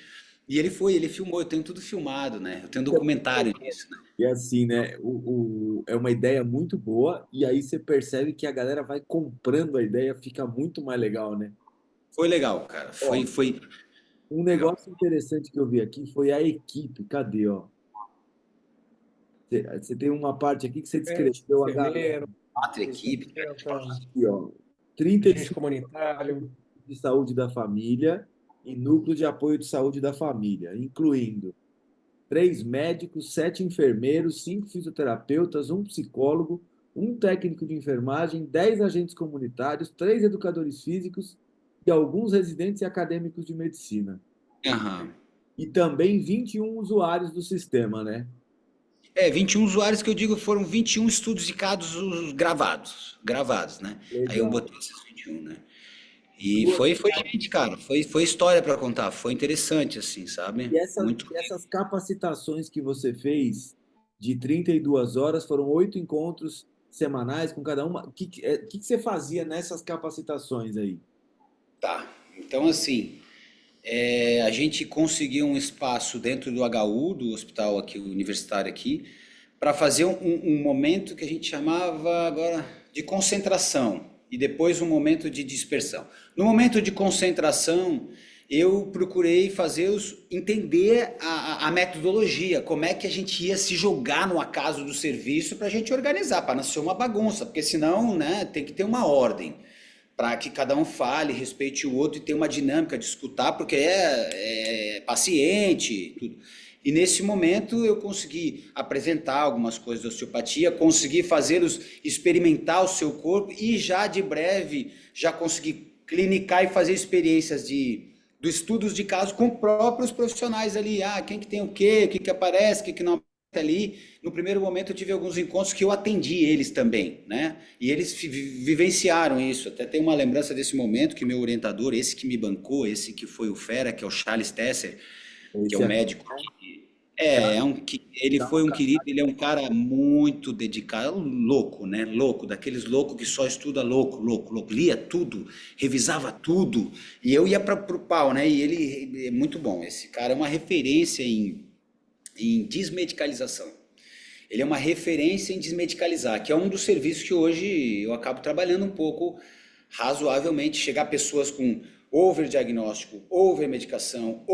E ele filmou, eu tenho tudo filmado, né? Eu tenho um documentário disso, né? E assim, né? É uma ideia muito boa, e aí você percebe que a galera vai comprando a ideia, fica muito mais legal, né? Foi legal, cara. Ó, Foi um legal. negócio interessante que eu vi aqui foi a equipe. Cadê, ó? Você tem uma parte aqui que você Médico, descreveu a galera enfermeiro, Quatro equipes. terapeuta, aqui, ó. agente 35 comunitário. de saúde da família e núcleo de apoio de saúde da família, incluindo 3 médicos, 7 enfermeiros, 5 fisioterapeutas, um psicólogo, um técnico de enfermagem, 10 agentes comunitários, 3 educadores físicos e alguns residentes e acadêmicos de medicina. Aham. E também 21 usuários do sistema, né? 21 usuários que eu digo foram 21 estudos de casos gravados, né? Aí eu Legal. botei esses 21, né? E foi gente, cara, foi história para contar, foi interessante, assim, sabe? Muito. E essas capacitações que você fez de 32 horas foram 8 encontros semanais com cada uma. O que você fazia nessas capacitações aí? Tá. Então, assim, a gente conseguiu um espaço dentro do HU, do hospital aqui, universitário aqui, para fazer um momento que a gente chamava agora de concentração e depois um momento de dispersão. No momento de concentração, eu procurei fazê-los entender a metodologia, como é que a gente ia se jogar no acaso do serviço para a gente organizar, para não ser uma bagunça, porque senão, né, tem que ter uma ordem para que cada um fale, respeite o outro e tenha uma dinâmica de escutar, porque é paciente, tudo. E nesse momento eu consegui apresentar algumas coisas da osteopatia, consegui fazê-los experimentar o seu corpo e já de breve já consegui clinicar e fazer experiências de estudos de caso com próprios profissionais ali. Ah, quem que tem o que aparece, o que não ali. No primeiro momento eu tive alguns encontros que eu atendi eles também, né? E eles vivenciaram isso. Até tem uma lembrança desse momento que meu orientador, esse que me bancou, esse que foi o fera, que é o Charles Tesser, que é Esse o aqui, médico. Ele tá? foi um querido, ele é um cara muito dedicado, louco, né? Louco, daqueles loucos que só estuda louco, lia tudo, revisava tudo, e eu ia para o pau, né? E ele é muito bom. Esse cara é uma referência em desmedicalização. Ele é uma referência em desmedicalizar, que é um dos serviços que hoje eu acabo trabalhando um pouco razoavelmente, chegar pessoas com overdiagnóstico, overmedicação,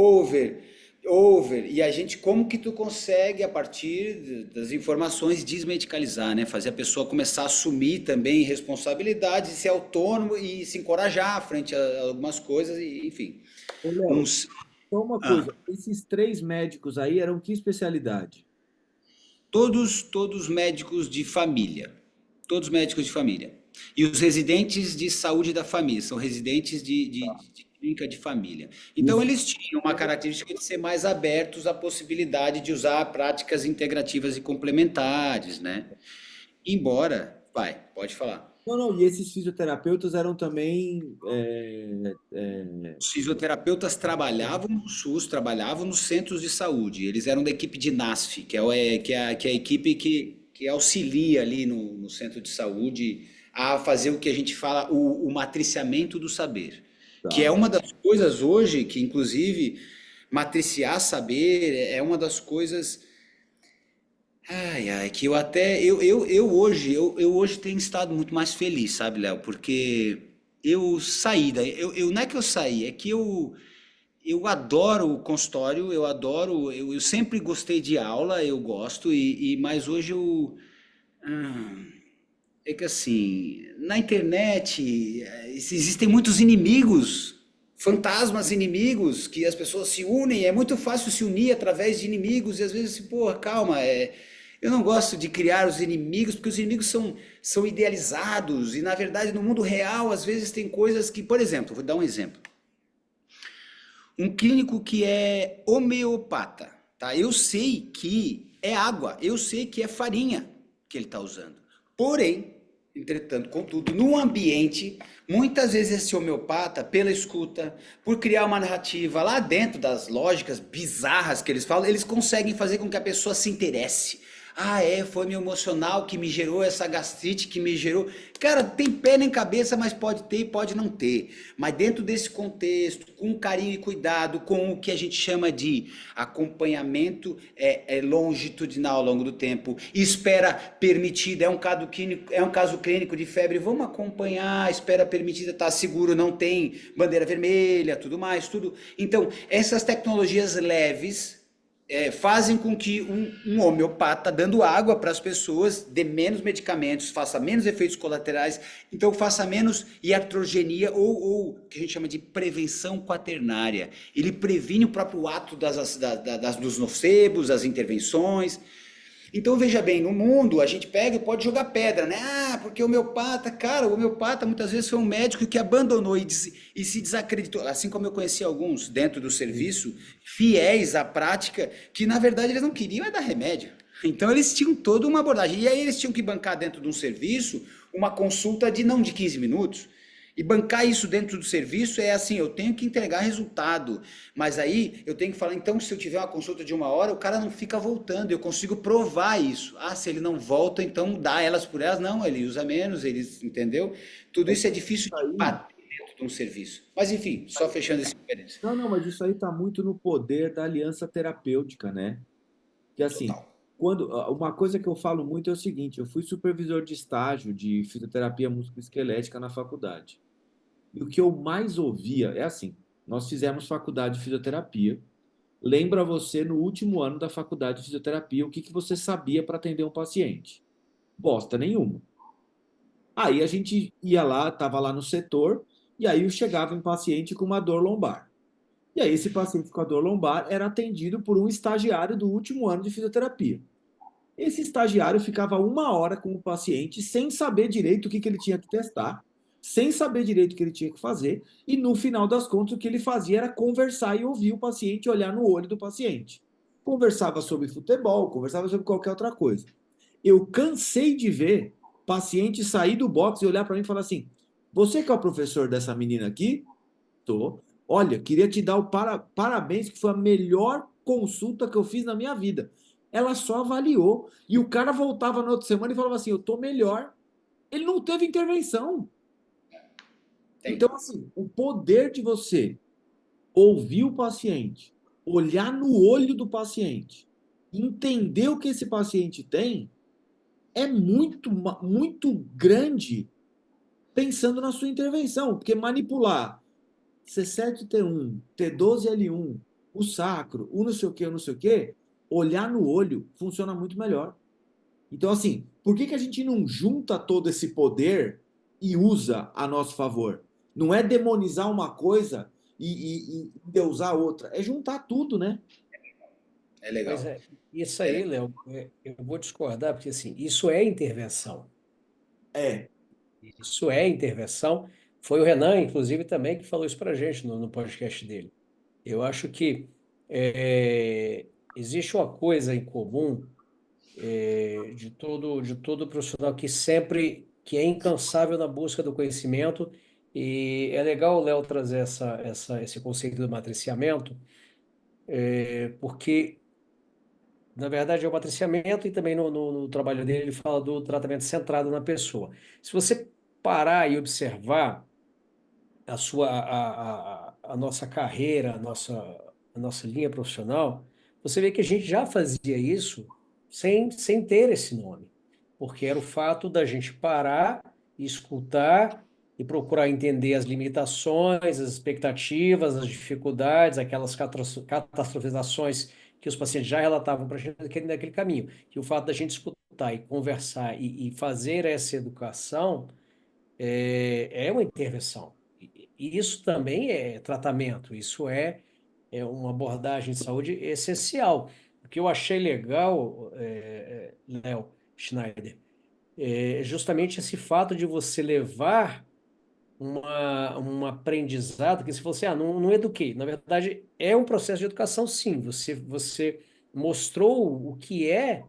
e a gente, como que tu consegue, a partir das informações, desmedicalizar, né? Fazer a pessoa começar a assumir também responsabilidades, ser autônomo e se encorajar frente a algumas coisas, e, enfim. Ô, Léo, Uns, só uma ah, coisa. Esses 3 médicos aí eram que especialidade? todos médicos de família. Todos médicos de família. E os residentes de saúde da família, são residentes de clínica de família. Então, Isso. eles tinham uma característica de ser mais abertos à possibilidade de usar práticas integrativas e complementares, né? Embora, pode falar. Não, não. E esses fisioterapeutas eram também. Os fisioterapeutas trabalhavam no SUS, trabalhavam nos centros de saúde. Eles eram da equipe de NASF, que é a equipe que auxilia ali no centro de saúde a fazer o que a gente fala, o matriciamento do saber. Que é Tá. uma das coisas hoje, que inclusive matriciar saber é uma das coisas. Ai, ai, que eu até. Eu hoje tenho estado muito mais feliz, sabe, Léo? Porque eu saí daí. Não é que eu saí, é que eu adoro o consultório, eu adoro. Eu sempre gostei de aula, eu gosto, mas hoje eu. ah, É que assim, na internet existem muitos inimigos, fantasmas inimigos, que as pessoas se unem, é muito fácil se unir através de inimigos, e às vezes, pô, calma, eu não gosto de criar os inimigos, porque os inimigos são idealizados, e na verdade no mundo real, às vezes tem coisas que, por exemplo, vou dar um exemplo. Um clínico que é homeopata, tá? Eu sei que é água, eu sei que é farinha que ele está usando. Porém, entretanto, contudo, no ambiente, muitas vezes esse homeopata, pela escuta, por criar uma narrativa lá dentro das lógicas bizarras que eles falam, eles conseguem fazer com que a pessoa se interesse. Ah, foi meu emocional que me gerou essa gastrite, que me gerou. Cara, tem pé nem cabeça, mas pode ter e pode não ter. Mas dentro desse contexto, com carinho e cuidado, com o que a gente chama de acompanhamento longitudinal ao longo do tempo, espera permitida, é um caso clínico de febre, vamos acompanhar, espera permitida, tá seguro, não tem bandeira vermelha, tudo mais, tudo. Então, essas tecnologias leves fazem com que um homeopata, dando água para as pessoas, dê menos medicamentos, faça menos efeitos colaterais, então faça menos iatrogenia ou o que a gente chama de prevenção quaternária. Ele previne o próprio ato dos nocebos, das intervenções. Então veja bem, no mundo a gente pega e pode jogar pedra, né? Ah, porque o homeopata, cara, o homeopata muitas vezes foi um médico que abandonou e se desacreditou, assim como eu conheci alguns dentro do serviço, fiéis à prática, que na verdade eles não queriam é dar remédio. Então eles tinham toda uma abordagem. E aí eles tinham que bancar dentro de um serviço uma consulta de não de 15 minutos. E bancar isso dentro do serviço é assim, eu tenho que entregar resultado, mas aí eu tenho que falar, então se eu tiver uma consulta de 1 hora, o cara não fica voltando, eu consigo provar isso. Ah, se ele não volta, então dá elas por elas. Não, ele usa menos, eles, entendeu? Tudo É isso é que difícil isso de aí. bater dentro de um serviço. Mas enfim, só fechando esse parênteses. Não, não, mas isso aí está muito no poder da aliança terapêutica, né? Que assim, Total. uma coisa que eu falo muito é o seguinte: eu fui supervisor de estágio de fisioterapia musculoesquelética na faculdade. E o que eu mais ouvia é assim: nós fizemos faculdade de fisioterapia. Lembra você no último ano da faculdade de fisioterapia o que você sabia para atender um paciente? Bosta nenhuma. Aí a gente ia lá, estava lá no setor, e aí chegava um paciente com uma dor lombar. E aí esse paciente com a dor lombar era atendido por um estagiário do último ano de fisioterapia. Esse estagiário ficava 1 hora com o paciente sem saber direito o que ele tinha que testar, sem saber direito o que ele tinha que fazer, e no final das contas o que ele fazia era conversar e ouvir o paciente, olhar no olho do paciente. Conversava sobre futebol, conversava sobre qualquer outra coisa. Eu cansei de ver paciente sair do box e olhar para mim e falar assim: Você que é o professor dessa menina aqui? Tô. Olha, queria te dar o parabéns, que foi a melhor consulta que eu fiz na minha vida. Ela só avaliou. E o cara voltava na outra semana e falava assim: Eu tô melhor. Ele não teve intervenção. Tem. Então, assim, o poder de você ouvir o paciente, olhar no olho do paciente, entender o que esse paciente tem, é muito grande pensando na sua intervenção. Porque manipular C7T1, T12L1, o sacro, o não sei o quê, olhar no olho funciona muito melhor. Então, assim, por que a gente não junta todo esse poder e usa a nosso favor? Não é demonizar uma coisa e endeusar outra, é juntar tudo, né? É Pois legal. é, isso É aí, legal. Léo, eu vou discordar, porque assim, isso é intervenção. É, Isso é intervenção. Foi o Renan, inclusive, também que falou isso para a gente no podcast dele. Eu acho que existe uma coisa em comum de todo profissional que sempre, que é incansável na busca do conhecimento, e é legal o Léo trazer esse conceito do matriciamento, porque, na verdade, é o matriciamento e também no trabalho dele ele fala do tratamento centrado na pessoa. Se você parar e observar a nossa carreira, a nossa linha profissional, você vê que a gente já fazia isso sem ter esse nome, porque era o fato da gente parar, escutar e procurar entender as limitações, as expectativas, as dificuldades, aquelas catastrofizações que os pacientes já relatavam para a gente naquele caminho. E o fato da gente escutar e conversar e fazer essa educação é uma intervenção. E isso também é tratamento, isso é uma abordagem de saúde essencial. O que eu achei legal, Léo Schneider, é justamente esse fato de você levar um aprendizado que se você, não eduquei. Na verdade, é um processo de educação, sim. Você mostrou o que é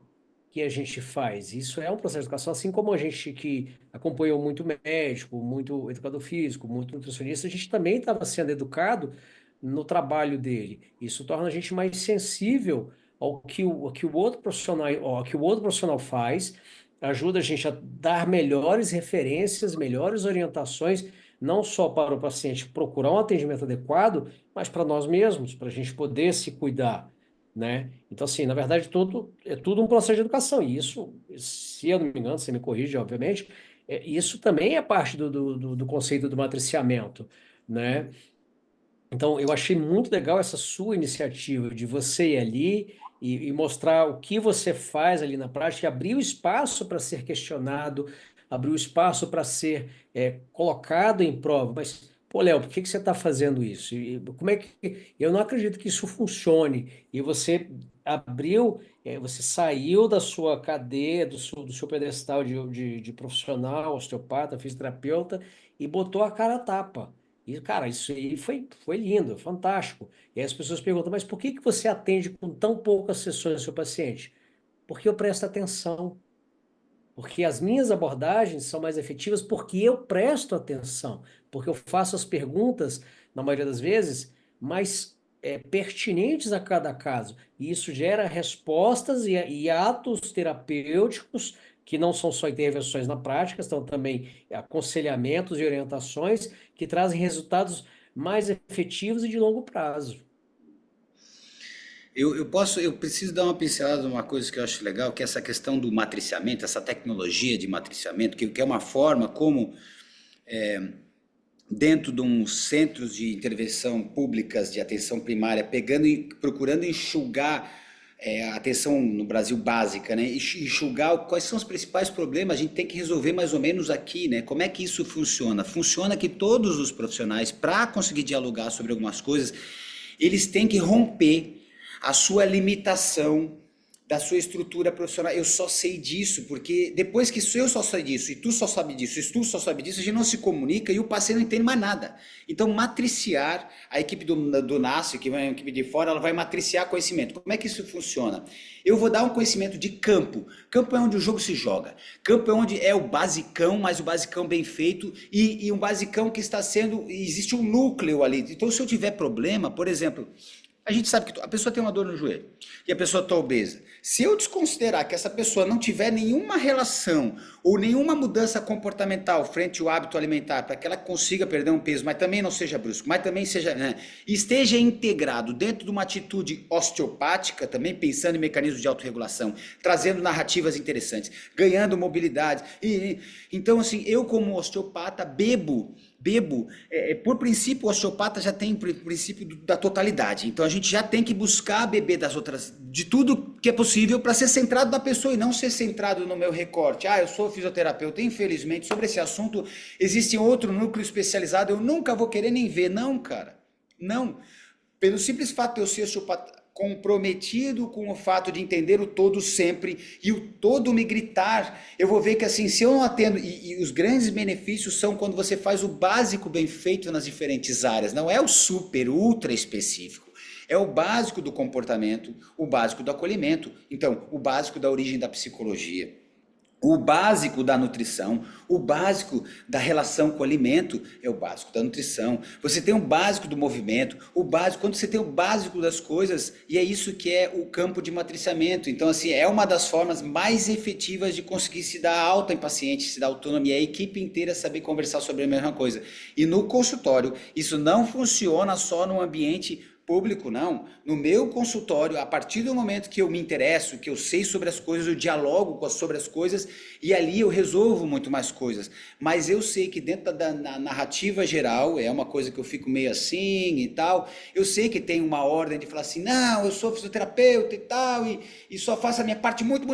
que a gente faz. Isso é um processo de educação, assim como a gente que acompanhou muito médico, muito educador físico, muito nutricionista, a gente também estava sendo educado no trabalho dele. Isso torna a gente mais sensível ao que o outro profissional, ao que o outro profissional faz, ajuda a gente a dar melhores referências, melhores orientações, não só para o paciente procurar um atendimento adequado, mas para nós mesmos, para a gente poder se cuidar, né? Então, assim, na verdade, é tudo um processo de educação. E isso, se eu não me engano, você me corrige, obviamente, isso também é parte do conceito do matriciamento, né? Então, eu achei muito legal essa sua iniciativa de você ir ali e mostrar o que você faz ali na prática, abrir o espaço para ser questionado, abrir o espaço para ser colocado em prova. Mas, pô, Léo, por que que você está fazendo isso? E como é que. Eu não acredito que isso funcione. E você abriu, você saiu da sua cadeia, do seu pedestal de profissional, osteopata, fisioterapeuta, e botou a cara a tapa. E, cara, isso aí foi lindo, fantástico. E aí as pessoas perguntam, mas por que que você atende com tão poucas sessões ao seu paciente? Porque eu presto atenção. Porque as minhas abordagens são mais efetivas porque eu presto atenção. Porque eu faço as perguntas, na maioria das vezes, mais pertinentes a cada caso. E isso gera respostas e atos terapêuticos que não são só intervenções na prática, são também aconselhamentos e orientações que trazem resultados mais efetivos e de longo prazo. Eu preciso dar uma pincelada de uma coisa que eu acho legal, que é essa questão do matriciamento, essa tecnologia de matriciamento, que é uma forma como, dentro de uns centros de intervenção públicas de atenção primária, pegando e procurando enxugar a atenção no Brasil básica, né? Enxugar quais são os principais problemas, a gente tem que resolver mais ou menos aqui, né? Como é que isso funciona? Funciona que todos os profissionais, para conseguir dialogar sobre algumas coisas, eles têm que romper a sua limitação da sua estrutura profissional. Eu só sei disso, porque depois que eu só sei disso, e tu só sabe disso, e tu só sabe disso, a gente não se comunica e o paciente não entende mais nada. Então, matriciar, a equipe do NASF, que é uma equipe de fora, ela vai matriciar conhecimento. Como é que isso funciona? Eu vou dar um conhecimento de campo. Campo é onde o jogo se joga. Campo é onde é o basicão, mas o basicão bem feito, e um basicão que está sendo... Existe um núcleo ali. Então, se eu tiver problema, por exemplo... A gente sabe que a pessoa tem uma dor no joelho e a pessoa está obesa. Se eu desconsiderar que essa pessoa não tiver nenhuma relação ou nenhuma mudança comportamental frente ao hábito alimentar para que ela consiga perder um peso, mas também não seja brusco, mas também seja, né, esteja integrado dentro de uma atitude osteopática, também pensando em mecanismos de autorregulação, trazendo narrativas interessantes, ganhando mobilidade. Então, assim, eu como osteopata bebo, por princípio, o osteopata já tem o princípio da totalidade. Então a gente já tem que buscar beber das outras, de tudo que é possível para ser centrado na pessoa e não ser centrado no meu recorte. Eu sou fisioterapeuta, infelizmente, sobre esse assunto existe outro núcleo especializado, eu nunca vou querer nem ver. Não, cara, não. Pelo simples fato de eu ser osteopata, comprometido com o fato de entender o todo sempre e o todo me gritar, eu vou ver que assim, se eu não atendo, e os grandes benefícios são quando você faz o básico bem feito nas diferentes áreas, não é o super, ultra específico, é o básico do comportamento, o básico do acolhimento, então o básico da origem da psicologia. O básico da nutrição, o básico da relação com o alimento é o básico da nutrição. Você tem o básico do movimento, o básico, quando você tem o básico das coisas, e é isso que é o campo de matriciamento. Então, assim, é uma das formas mais efetivas de conseguir se dar alta em paciente, se dar autonomia, a equipe inteira saber conversar sobre a mesma coisa. E no consultório, isso não funciona só no ambiente público, não. No meu consultório, a partir do momento que eu me interesso, que eu sei sobre as coisas, eu dialogo sobre as coisas e ali eu resolvo muito mais coisas. Mas eu sei que dentro da narrativa geral, é uma coisa que eu fico meio assim e tal, eu sei que tem uma ordem de falar assim, não, eu sou fisioterapeuta e tal, e só faço a minha parte muito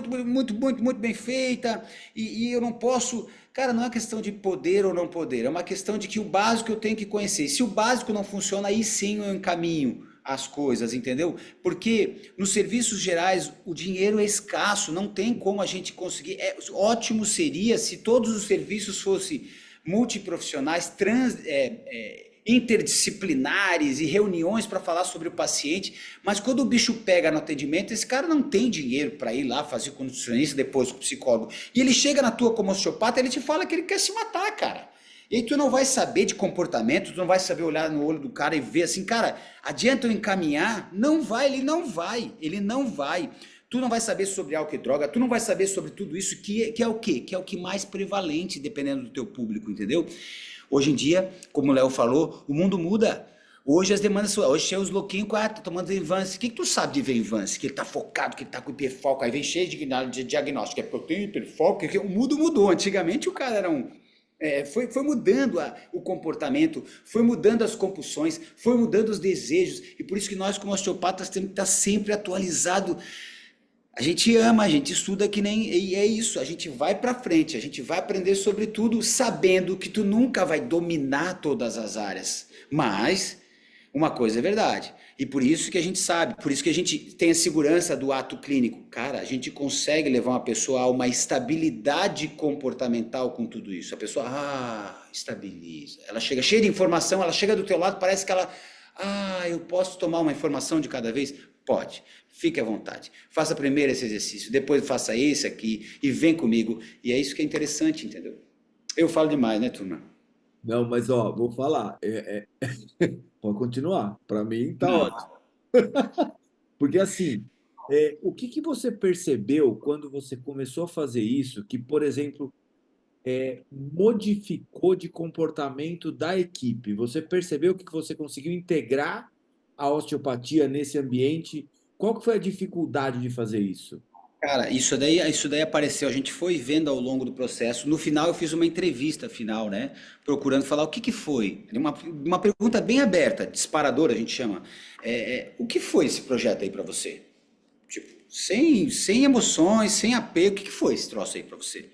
bem feita, e eu não posso... Cara, não é questão de poder ou não poder, é uma questão de que o básico eu tenho que conhecer. Se o básico não funciona, aí sim eu encaminho as coisas, entendeu? Porque nos serviços gerais o dinheiro é escasso, não tem como a gente conseguir. Ótimo seria se todos os serviços fossem multiprofissionais, interdisciplinares e reuniões para falar sobre o paciente, mas quando o bicho pega no atendimento, esse cara não tem dinheiro para ir lá fazer com o nutricionista, depois com o psicólogo, e ele chega na tua como osteopata, ele te fala que ele quer se matar, cara. E aí tu não vai saber de comportamento, tu não vai saber olhar no olho do cara e ver assim, cara, adianta eu encaminhar? Não vai, ele não vai. Tu não vai saber sobre álcool e droga, tu não vai saber sobre tudo isso, que é o quê? Que é o que mais prevalente, dependendo do teu público, entendeu? Hoje em dia, como o Léo falou, o mundo muda. Hoje as demandas são... Hoje chega os louquinhos, tá tomando Venvance. O que tu sabe de Venvance? Que ele tá focado, que ele tá com hiperfoco. Aí vem cheio de diagnóstico. É proteína, hiperfoco. O mundo mudou. Antigamente o cara era um Foi mudando o comportamento, foi mudando as compulsões, foi mudando os desejos. E por isso que nós, como osteopatas, temos que estar sempre atualizado. A gente ama, a gente estuda que nem. E é isso, a gente vai pra frente, a gente vai aprender sobre tudo, sabendo que tu nunca vai dominar todas as áreas. Mas uma coisa é verdade. E por isso que a gente sabe, por isso que a gente tem a segurança do ato clínico. Cara, a gente consegue levar uma pessoa a uma estabilidade comportamental com tudo isso. A pessoa, estabiliza. Ela chega cheia de informação, ela chega do teu lado, parece que ela, eu posso tomar uma informação de cada vez? Pode. Fique à vontade. Faça primeiro esse exercício, depois faça esse aqui e vem comigo. E é isso que é interessante, entendeu? Eu falo demais, né, turma? Não, mas ó, vou falar. Pode continuar. Para mim tá ótimo. Não. Porque assim, o que que você percebeu quando você começou a fazer isso, que, por exemplo, modificou de comportamento da equipe? Você percebeu que você conseguiu integrar a osteopatia nesse ambiente? Qual que foi a dificuldade de fazer isso? Cara, isso daí apareceu, a gente foi vendo ao longo do processo. No final, eu fiz uma entrevista final, né? Procurando falar o que que foi. Uma pergunta bem aberta, disparadora, a gente chama. O que foi esse projeto aí pra você? Tipo, sem emoções, sem apego, o que que foi esse troço aí pra você?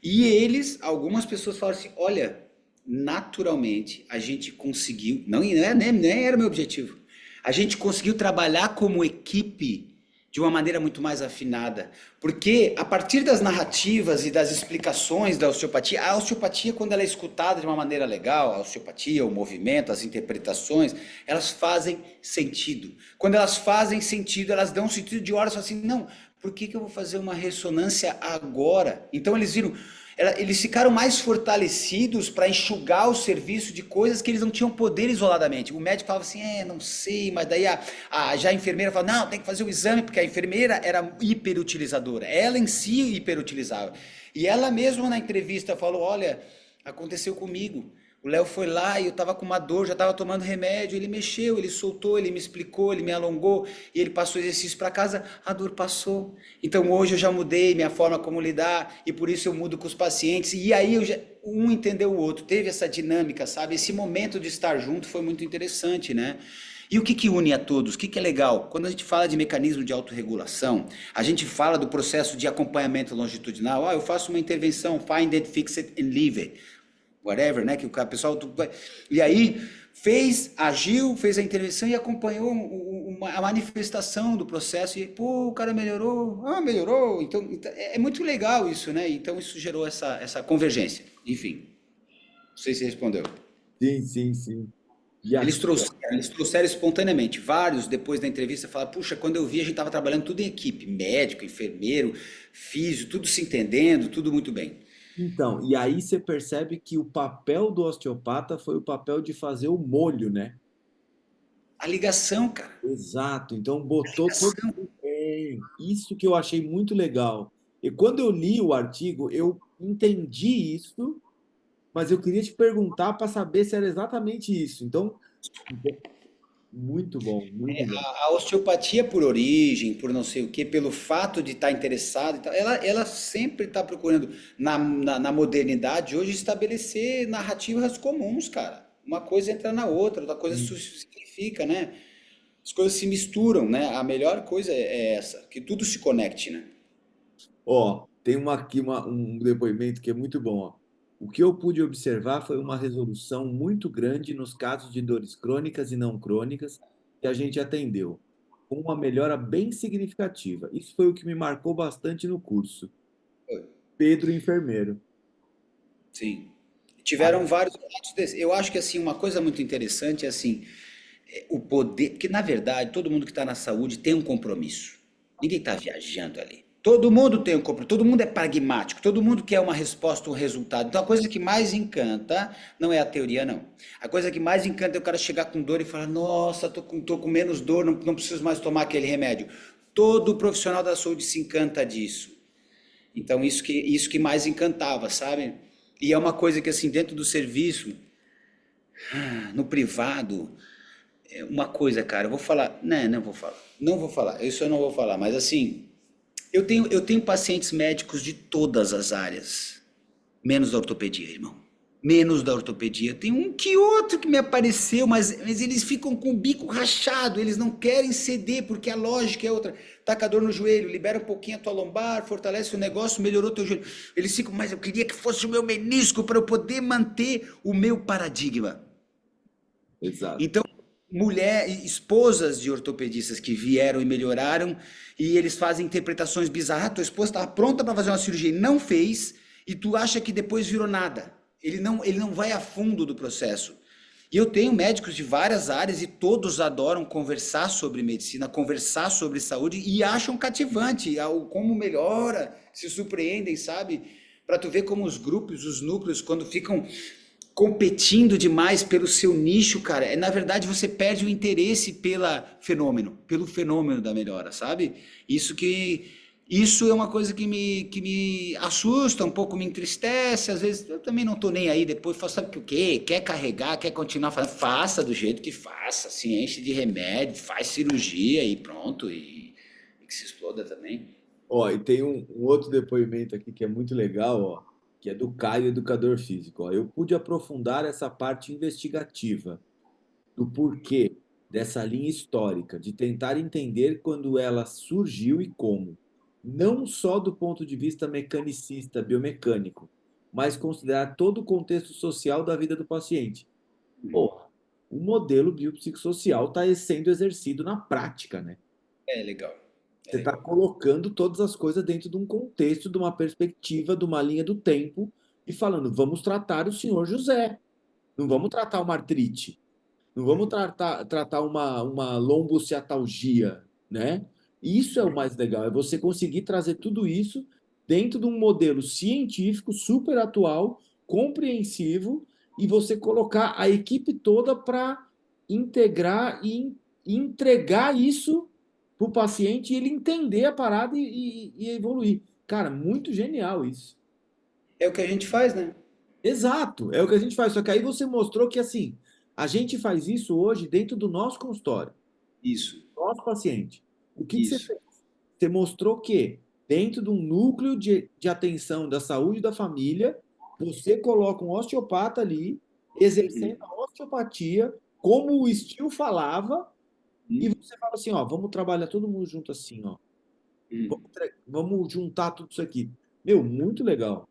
E algumas pessoas falaram assim: olha, naturalmente a gente conseguiu, nem era meu objetivo, a gente conseguiu trabalhar como equipe de uma maneira muito mais afinada, porque a partir das narrativas e das explicações da osteopatia, a osteopatia, quando ela é escutada de uma maneira legal, a osteopatia, o movimento, as interpretações, elas fazem sentido. Quando elas fazem sentido, elas dão um sentido de hora, só assim, não, por que que eu vou fazer uma ressonância agora? Então eles ficaram mais fortalecidos para enxugar o serviço de coisas que eles não tinham poder isoladamente. O médico falava assim, não sei, mas daí já a enfermeira falava, não, tem que fazer o exame, porque a enfermeira era hiperutilizadora, ela em si hiperutilizava. E ela mesma na entrevista falou, olha, aconteceu comigo. O Léo foi lá e eu estava com uma dor, já estava tomando remédio, ele mexeu, ele soltou, ele me explicou, ele me alongou e ele passou exercício para casa, a dor passou. Então hoje eu já mudei minha forma como lidar e por isso eu mudo com os pacientes. E aí um entendeu o outro, teve essa dinâmica, sabe? Esse momento de estar junto foi muito interessante, né? E o que que une a todos? O que que é legal? Quando a gente fala de mecanismo de autorregulação, a gente fala do processo de acompanhamento longitudinal. Eu faço uma intervenção, find it, fix it and leave it whatever, né? Que o pessoal. E aí agiu, fez a intervenção e acompanhou a manifestação do processo. E, pô, o cara melhorou. Melhorou. Então, é muito legal isso, né? Então isso gerou essa convergência. Enfim, não sei se respondeu. Sim, sim, sim. E Eles aqui, ó, trouxeram, eles trouxeram espontaneamente. Vários, depois da entrevista, falaram: puxa, quando eu vi, a gente estava trabalhando tudo em equipe: médico, enfermeiro, físio, tudo se entendendo, tudo muito bem. então, e aí você percebe que o papel do osteopata foi o papel de fazer o molho, né? A ligação, cara. Exato. Então A botou todo ligação. isso que eu achei muito legal. E quando eu li o artigo, eu entendi isso, mas eu queria te perguntar para saber se era exatamente isso. Então, muito bom, muito bom. A osteopatia por origem, por não sei o quê, pelo fato de estar interessada, e tal, ela sempre está procurando, na modernidade, hoje, estabelecer narrativas comuns, cara. Uma coisa entra na outra, outra coisa se significa, né? As coisas se misturam, né? A melhor coisa é essa, que tudo se conecte, né? Ó, tem aqui um depoimento que é muito bom. Ó. O que eu pude observar foi uma resolução muito grande nos casos de dores crônicas e não crônicas que a gente atendeu, com uma melhora bem significativa. Isso foi o que me marcou bastante no curso. Pedro, enfermeiro. Sim. Ah, Tiveram vários relatos desses. Eu acho que assim, uma coisa muito interessante é assim, o poder, porque na verdade todo mundo que está na saúde tem um compromisso. Ninguém está viajando ali. Todo mundo tem um compromisso, todo mundo é pragmático, todo mundo quer uma resposta, um resultado. Então a coisa que mais encanta não é a teoria, não. A coisa que mais encanta é o cara chegar com dor e falar: nossa, tô com menos dor, não preciso mais tomar aquele remédio. Todo profissional da saúde se encanta disso. Então isso que mais encantava, sabe? E é uma coisa que assim, dentro do serviço, no privado, uma coisa, cara, eu vou falar, não vou falar, não vou falar, isso eu não vou falar, mas assim, eu tenho pacientes médicos de todas as áreas, menos da ortopedia, irmão. menos da ortopedia. Tem um que outro que me apareceu, mas eles ficam com o bico rachado, eles não querem ceder, porque a lógica é outra. Taca dor no joelho, libera um pouquinho a tua lombar, fortalece o negócio, melhorou teu joelho. Eles ficam, mas eu queria que fosse o meu menisco para eu poder manter o meu paradigma. Exato. Então, esposas de ortopedistas que vieram e melhoraram, e eles fazem interpretações bizarras. Tua esposa estava pronta para fazer uma cirurgia e não fez, e tu acha que depois virou nada. Ele não vai a fundo do processo. E eu tenho médicos de várias áreas e todos adoram conversar sobre medicina, conversar sobre saúde e acham cativante como melhora, se surpreendem, sabe? Para tu ver como os grupos, os núcleos, quando ficam competindo demais pelo seu nicho, cara, na verdade você perde o interesse pelo fenômeno da melhora, sabe? Isso é uma coisa que me assusta, um pouco me entristece, às vezes eu também não tô nem aí, depois falo, sabe o quê? Quer carregar, quer continuar fazendo, faça do jeito que faça, se enche de remédio, faz cirurgia e pronto, e que se exploda também. Ó, e tem um outro depoimento aqui que é muito legal, ó, que é do Caio, educador físico. Ó. Eu pude aprofundar essa parte investigativa do porquê dessa linha histórica, de tentar entender quando ela surgiu e como, não só do ponto de vista mecanicista, biomecânico, mas considerar todo o contexto social da vida do paciente. Porra, o modelo biopsicossocial está sendo exercido na prática, né? É legal, é Você está legal. colocando todas as coisas dentro de um contexto, de uma perspectiva, de uma linha do tempo e falando, vamos tratar o senhor José, não vamos tratar uma artrite, não vamos tratar uma lombociatalgia, né? Isso é o mais legal, é você conseguir trazer tudo isso dentro de um modelo científico super atual, compreensivo, e você colocar a equipe toda para integrar e entregar isso para o paciente e ele entender a parada e evoluir. Cara, muito genial isso. É o que a gente faz, né? Exato, é o que a gente faz. Só que aí você mostrou que assim, a gente faz isso hoje dentro do nosso consultório, Isso, nosso paciente. O que você isso. fez? Você mostrou que dentro de um núcleo de atenção da saúde da família, você coloca um osteopata ali, exercendo a osteopatia, como o Steel falava, e Hum, você fala assim, ó, vamos trabalhar todo mundo junto assim, ó. hum. Vamos juntar tudo isso aqui. Meu, muito legal.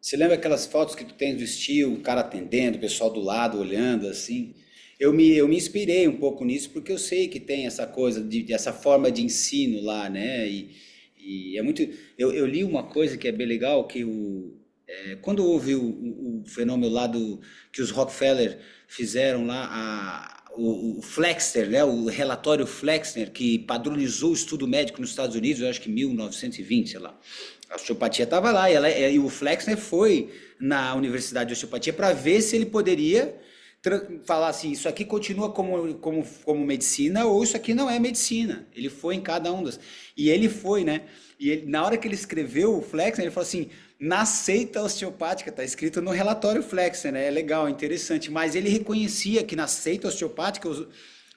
Você lembra aquelas fotos que tu tens do estilo, o cara atendendo, o pessoal do lado olhando assim? Eu me inspirei um pouco nisso porque eu sei que tem essa coisa essa forma de ensino lá, né? E é muito. Eu li uma coisa que é bem legal que quando houve o fenômeno lá que os Rockefeller fizeram lá o Flexner, né? O relatório Flexner que padronizou o estudo médico nos Estados Unidos, eu acho que 1920, sei lá. A osteopatia estava lá e o Flexner foi na Universidade de Osteopatia para ver se ele poderia falar assim, isso aqui continua como medicina ou isso aqui não é medicina. Ele foi em cada um das. E ele foi, né? E na hora que ele escreveu o Flexner, ele falou assim, na seita osteopática, está escrito no relatório Flexner, né? É legal, é interessante. Mas ele reconhecia que na seita osteopática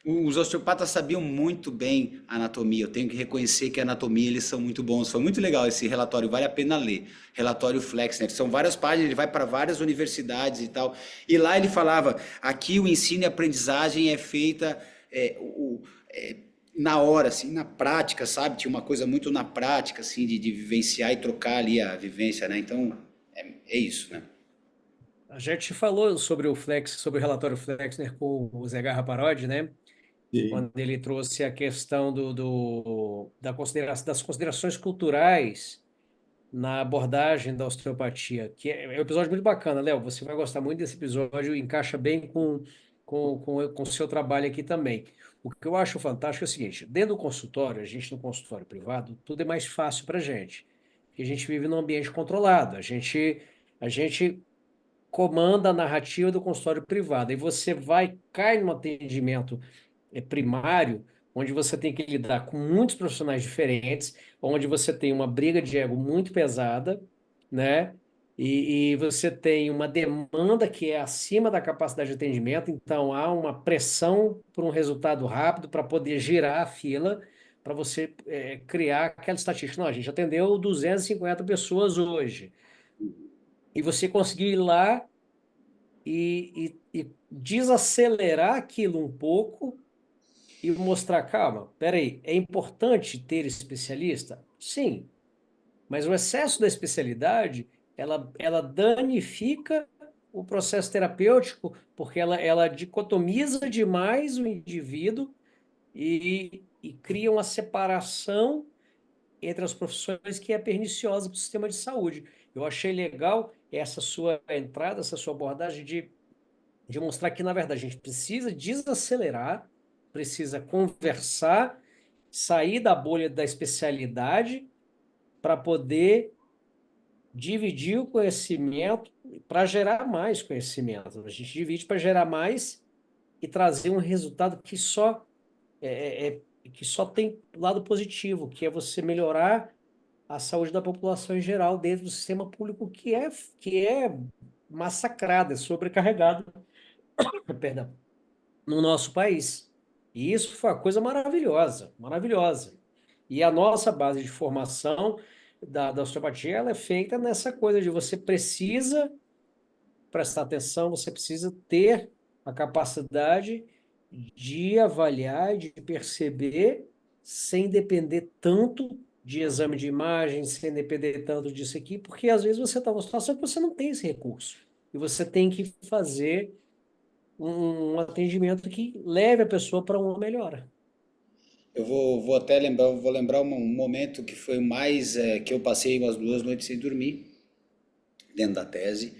os osteopatas sabiam muito bem a anatomia. Eu tenho que reconhecer que a anatomia eles são muito bons. Foi muito legal esse relatório, vale a pena ler. Relatório Flexner. São várias páginas, ele vai para várias universidades e tal. E lá ele falava: aqui o ensino e aprendizagem é feita é, na hora, assim, na prática, sabe? Tinha uma coisa muito na prática, assim, de vivenciar e trocar ali a vivência, né? Então, é isso, né? A gente falou sobre sobre o relatório Flexner com o Zé Garra Parodi, né? Sim. Quando ele trouxe a questão das considerações culturais na abordagem da osteopatia, que é um episódio muito bacana, Léo. Você vai gostar muito desse episódio, encaixa bem com o seu trabalho aqui também. O que eu acho fantástico é o seguinte: dentro do consultório, a gente no consultório privado, tudo é mais fácil para a gente, porque a gente vive num ambiente controlado, a gente comanda a narrativa do consultório privado, e você cai num atendimento primário, onde você tem que lidar com muitos profissionais diferentes, onde você tem uma briga de ego muito pesada, né? E você tem uma demanda que é acima da capacidade de atendimento, então há uma pressão por um resultado rápido para poder girar a fila, para você criar aquela estatística. Não, a gente atendeu 250 pessoas hoje. E você conseguiu ir lá e desacelerar aquilo um pouco e mostrar, calma, peraí, é importante ter especialista? Sim, mas o excesso da especialidade, ela danifica o processo terapêutico, porque ela dicotomiza demais o indivíduo e cria uma separação entre as profissões que é perniciosa para o sistema de saúde. Eu achei legal essa sua entrada, essa sua abordagem de mostrar que, na verdade, a gente precisa desacelerar, precisa conversar, sair da bolha da especialidade para poder dividir o conhecimento para gerar mais conhecimento. A gente divide para gerar mais e trazer um resultado que só tem lado positivo, que é você melhorar a saúde da população em geral dentro do sistema público que é massacrado, é sobrecarregado, perdão, no nosso país. E isso foi uma coisa maravilhosa, maravilhosa. E a nossa base de formação da osteopatia, ela é feita nessa coisa de você precisa prestar atenção, você precisa ter a capacidade de avaliar, de perceber, sem depender tanto de exame de imagem, sem depender tanto disso aqui, porque às vezes você está numa situação que você não tem esse recurso. E você tem que fazer um atendimento que leve a pessoa para uma melhora. Eu vou até lembrar, vou lembrar um momento que foi mais, que eu passei umas 2 noites sem dormir, dentro da tese,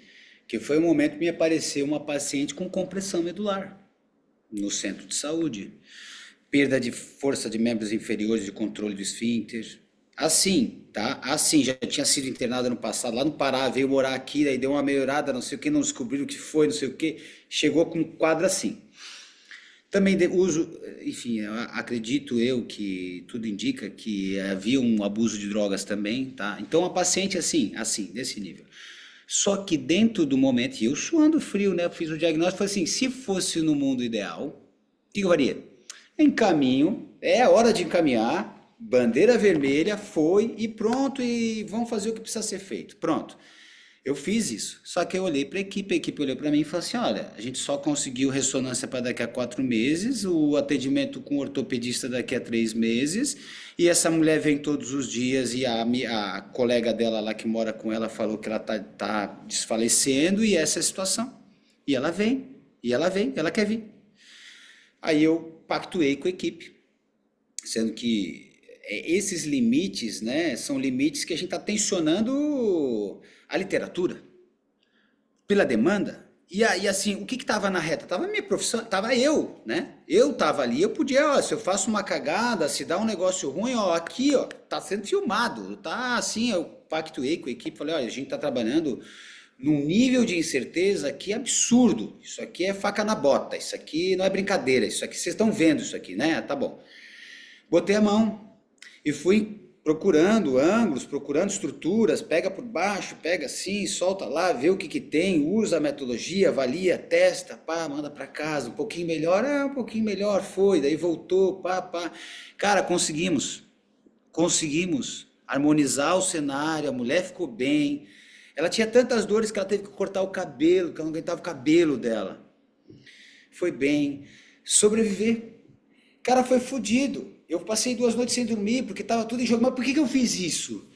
que foi o momento que me apareceu uma paciente com compressão medular no centro de saúde. Perda de força de membros inferiores de controle do esfíncter. Assim, tá? Assim, já tinha sido internada no passado, lá no Pará, veio morar aqui, daí deu uma melhorada, não sei o que, não descobriram o que foi, não sei o que, chegou com um quadro assim. Também uso, enfim, acredito eu que tudo indica que havia um abuso de drogas também, tá? Então a paciente assim, desse nível. Só que dentro do momento, e eu suando frio, né? Eu fiz o diagnóstico, falei assim, se fosse no mundo ideal, o que eu faria? Encaminho, é hora de encaminhar, bandeira vermelha, foi e pronto, e vamos fazer o que precisa ser feito. Pronto. Eu fiz isso, só que eu olhei para a equipe olhou para mim e falou assim, olha, a gente só conseguiu ressonância para daqui a 4 meses, o atendimento com o ortopedista daqui a 3 meses, e essa mulher vem todos os dias e a colega dela lá que mora com ela falou que ela tá desfalecendo e essa é a situação. E ela vem, ela quer vir. Aí eu pactuei com a equipe, sendo que esses limites, né, são limites que a gente está tensionando a literatura pela demanda. E aí, assim, o que estava na reta? Estava a minha profissão, estava eu, né? Eu estava ali, eu podia, ó, se eu faço uma cagada, se dá um negócio ruim, ó, aqui, ó, tá sendo filmado, tá assim, eu pactuei com a equipe, falei, olha, a gente está trabalhando num nível de incerteza que é absurdo, isso aqui é faca na bota, isso aqui não é brincadeira, isso aqui, vocês estão vendo isso aqui, né? Tá bom. Botei a mão e fui procurando ângulos, procurando estruturas, pega por baixo, pega assim, solta lá, vê o que tem, usa a metodologia, avalia, testa, pá, manda para casa, um pouquinho melhor, foi, daí voltou, pá. Cara, conseguimos harmonizar o cenário, a mulher ficou bem, ela tinha tantas dores que ela teve que cortar o cabelo, que ela não aguentava o cabelo dela. Foi bem, sobreviver. Cara, foi fodido. Eu passei 2 noites sem dormir porque estava tudo em jogo. Mas por que eu fiz isso?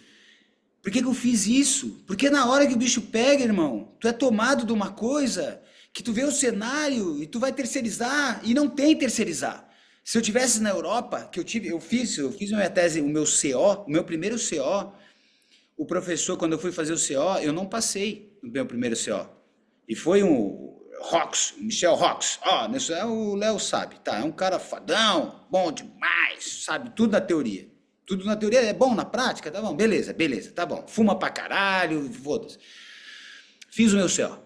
Por que eu fiz isso? Porque na hora que o bicho pega, irmão, tu é tomado de uma coisa que tu vê o cenário e tu vai terceirizar e não tem terceirizar. Se eu tivesse na Europa, que eu fiz minha tese, o meu CO, o meu primeiro CO, o professor, quando eu fui fazer o CO, eu não passei no meu primeiro CO. E foi Michel Rox, isso é o Léo sabe, tá? É um cara fadão, bom demais, sabe? Tudo na teoria. Tudo na teoria é bom na prática, tá bom? Beleza, tá bom. Fuma pra caralho, foda-se. Fiz o meu CO.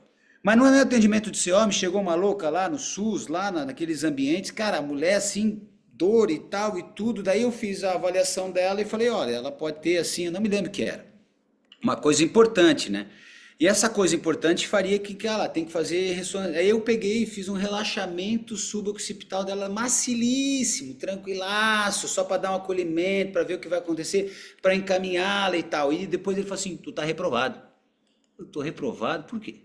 Mas no meu atendimento de CO, me chegou uma louca lá no SUS, lá naqueles ambientes, cara, a mulher assim, dor e tal e tudo. Daí eu fiz a avaliação dela e falei, olha, ela pode ter assim, eu não me lembro o que era. Uma coisa importante, né? E essa coisa importante faria que ela tem que fazer ressonância. Aí eu peguei e fiz um relaxamento suboccipital dela macilíssimo, tranquilaço, só para dar um acolhimento, para ver o que vai acontecer, para encaminhá-la e tal. E depois ele falou assim, tu tá reprovado. Eu tô reprovado por quê?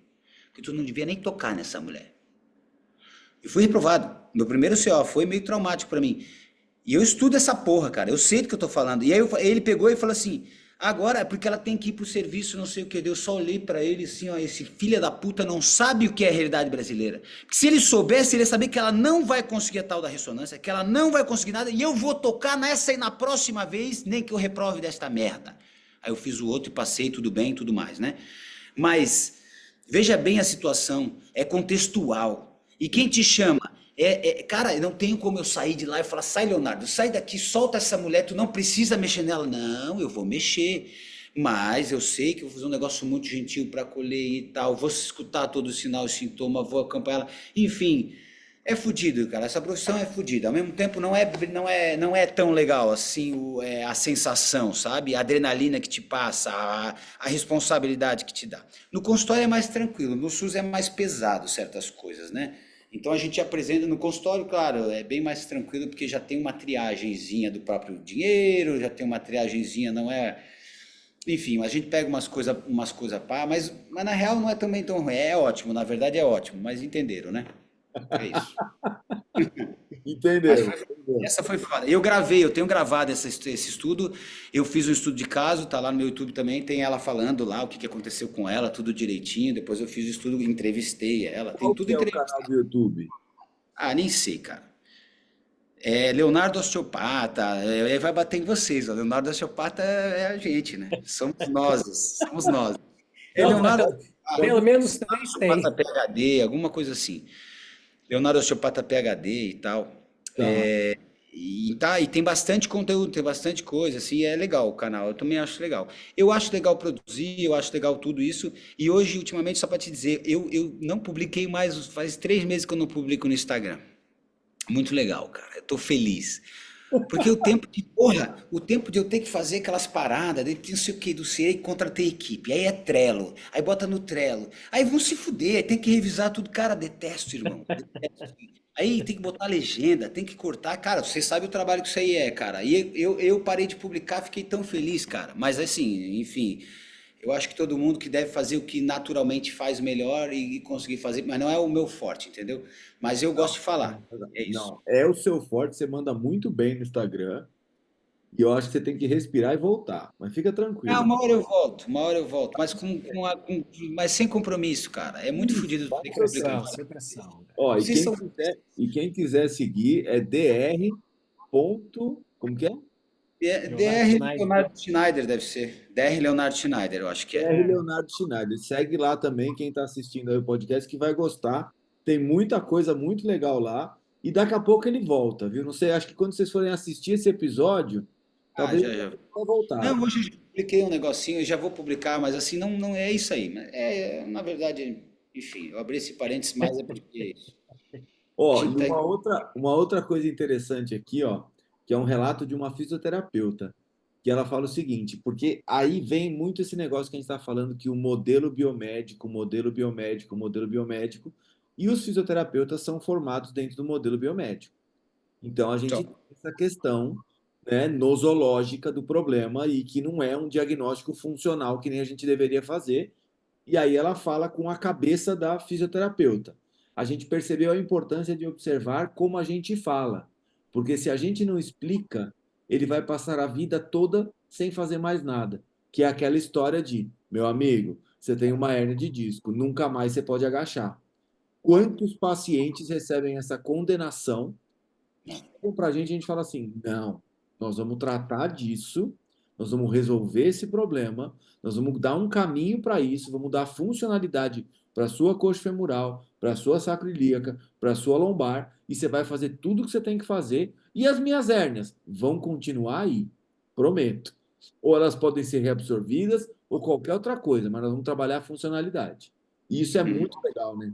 que tu não devia nem tocar nessa mulher. Eu fui reprovado. Meu primeiro CO foi meio traumático pra mim. E eu estudo essa porra, cara. Eu sei do que eu tô falando. E aí ele pegou e falou assim: agora é porque ela tem que ir pro serviço, não sei o que. Eu só olhei pra ele assim, ó, esse filho da puta não sabe o que é a realidade brasileira. Porque se ele soubesse, ele ia saber que ela não vai conseguir a tal da ressonância, que ela não vai conseguir nada, e eu vou tocar nessa e na próxima vez, nem que eu reprove desta merda. Aí eu fiz o outro e passei, tudo bem e tudo mais, né? Mas veja bem a situação, é contextual. E quem te chama? Cara, não tem como eu sair de lá e falar, sai Leonardo, sai daqui, solta essa mulher, tu não precisa mexer nela. Não, eu vou mexer. Mas eu sei que eu vou fazer um negócio muito gentil para acolher e tal, vou escutar todo o sinal e sintoma, vou acompanhar ela. Enfim, é fudido, cara. Essa profissão é fudida. Ao mesmo tempo, não é tão legal assim a sensação, sabe? A adrenalina que te passa, a responsabilidade que te dá. No consultório é mais tranquilo, no SUS é mais pesado certas coisas, né? Então a gente apresenta no consultório, claro, é bem mais tranquilo porque já tem uma triagenzinha do próprio dinheiro, já tem uma triagenzinha, não é. Enfim, a gente pega umas coisa pá, mas na real não é também tão ruim. É ótimo, na verdade é ótimo, mas entenderam, né? É isso. Mas Entendeu? essa foi foda. Eu tenho gravado esse estudo. Eu fiz um estudo de caso, tá lá no meu YouTube também. Tem ela falando lá o que aconteceu com ela, tudo direitinho. Depois eu fiz o estudo, entrevistei ela. Tem Qual tudo que é o canal entrevistado. do YouTube? Ah, nem sei, cara. É Leonardo Osteopata. Vai bater em vocês. Ó. Leonardo Osteopata é a gente, né? Somos nós. Somos nós. É Não, Leonardo pelo menos três Osteopata tem. PhD, alguma coisa assim. Leonardo Osteopata PhD e tal. Tá. E tem bastante conteúdo, tem bastante coisa, assim, é legal o canal, eu também acho legal. Eu acho legal produzir, eu acho legal tudo isso, e hoje, ultimamente, só para te dizer, eu não publiquei mais, faz 3 meses que eu não publico no Instagram. Muito legal, cara, eu tô feliz. Porque o tempo de eu ter que fazer aquelas paradas, de não sei o que, do sei, aí contratei equipe, aí é Trello, aí bota no Trello, aí vão se fuder, aí tem que revisar tudo, cara, detesto, irmão, detesto. Aí tem que botar legenda, tem que cortar, cara, você sabe o trabalho que isso aí é, cara. E eu parei de publicar, fiquei tão feliz, cara. Mas assim, enfim, eu acho que todo mundo que deve fazer o que naturalmente faz melhor e conseguir fazer, mas não é o meu forte, entendeu? Mas eu gosto de falar, é isso. Não, é o seu forte, você manda muito bem no Instagram, e eu acho que você tem que respirar e voltar. Mas fica Ah, tranquilo. uma hora eu volto, mas mas sem compromisso, cara. É muito Isso, fodido vai ter que Sem publicar. pressão, tranquilo. sem pressão, cara. Ó, Vocês são e quem quiser seguir é dr. Como que é? Leonardo DR Schneider. Leonardo Schneider, deve ser. DR Leonardo Schneider, eu acho que é. DR Leonardo Schneider. Segue lá também quem está assistindo aí o podcast que vai gostar. Tem muita coisa muito legal lá. E daqui a pouco ele volta, viu? Não sei, acho que quando vocês forem assistir esse episódio, Ah, talvez já, ele já. tenha voltado. Não, hoje eu já publiquei um negocinho, eu já vou publicar, mas assim, não é isso aí. Na verdade, enfim, eu abri esse parênteses, mas é porque a Ó, gente e tá. uma outra coisa interessante aqui, ó, que é um relato de uma fisioterapeuta, que ela fala o seguinte, porque aí vem muito esse negócio que a gente está falando, que o modelo biomédico, modelo biomédico, modelo biomédico, e os fisioterapeutas são formados dentro do modelo biomédico. Então a gente tem Então, essa questão, né, nosológica do problema e que não é um diagnóstico funcional que nem a gente deveria fazer, e aí ela fala com a cabeça da fisioterapeuta. A gente percebeu a importância de observar como a gente fala, porque se a gente não explica, ele vai passar a vida toda sem fazer mais nada, que é aquela história de, meu amigo, você tem uma hérnia de disco, nunca mais você pode agachar. Quantos pacientes recebem essa condenação chegam para a gente fala assim: não, nós vamos tratar disso, nós vamos resolver esse problema, nós vamos dar um caminho para isso, vamos dar funcionalidade para a sua coxa femoral, para a sua sacroiliaca, para a sua lombar, e você vai fazer tudo o que você tem que fazer, e as minhas hérnias vão continuar aí, prometo. Ou elas podem ser reabsorvidas, ou qualquer outra coisa, mas nós vamos trabalhar a funcionalidade. E isso é muito legal, né?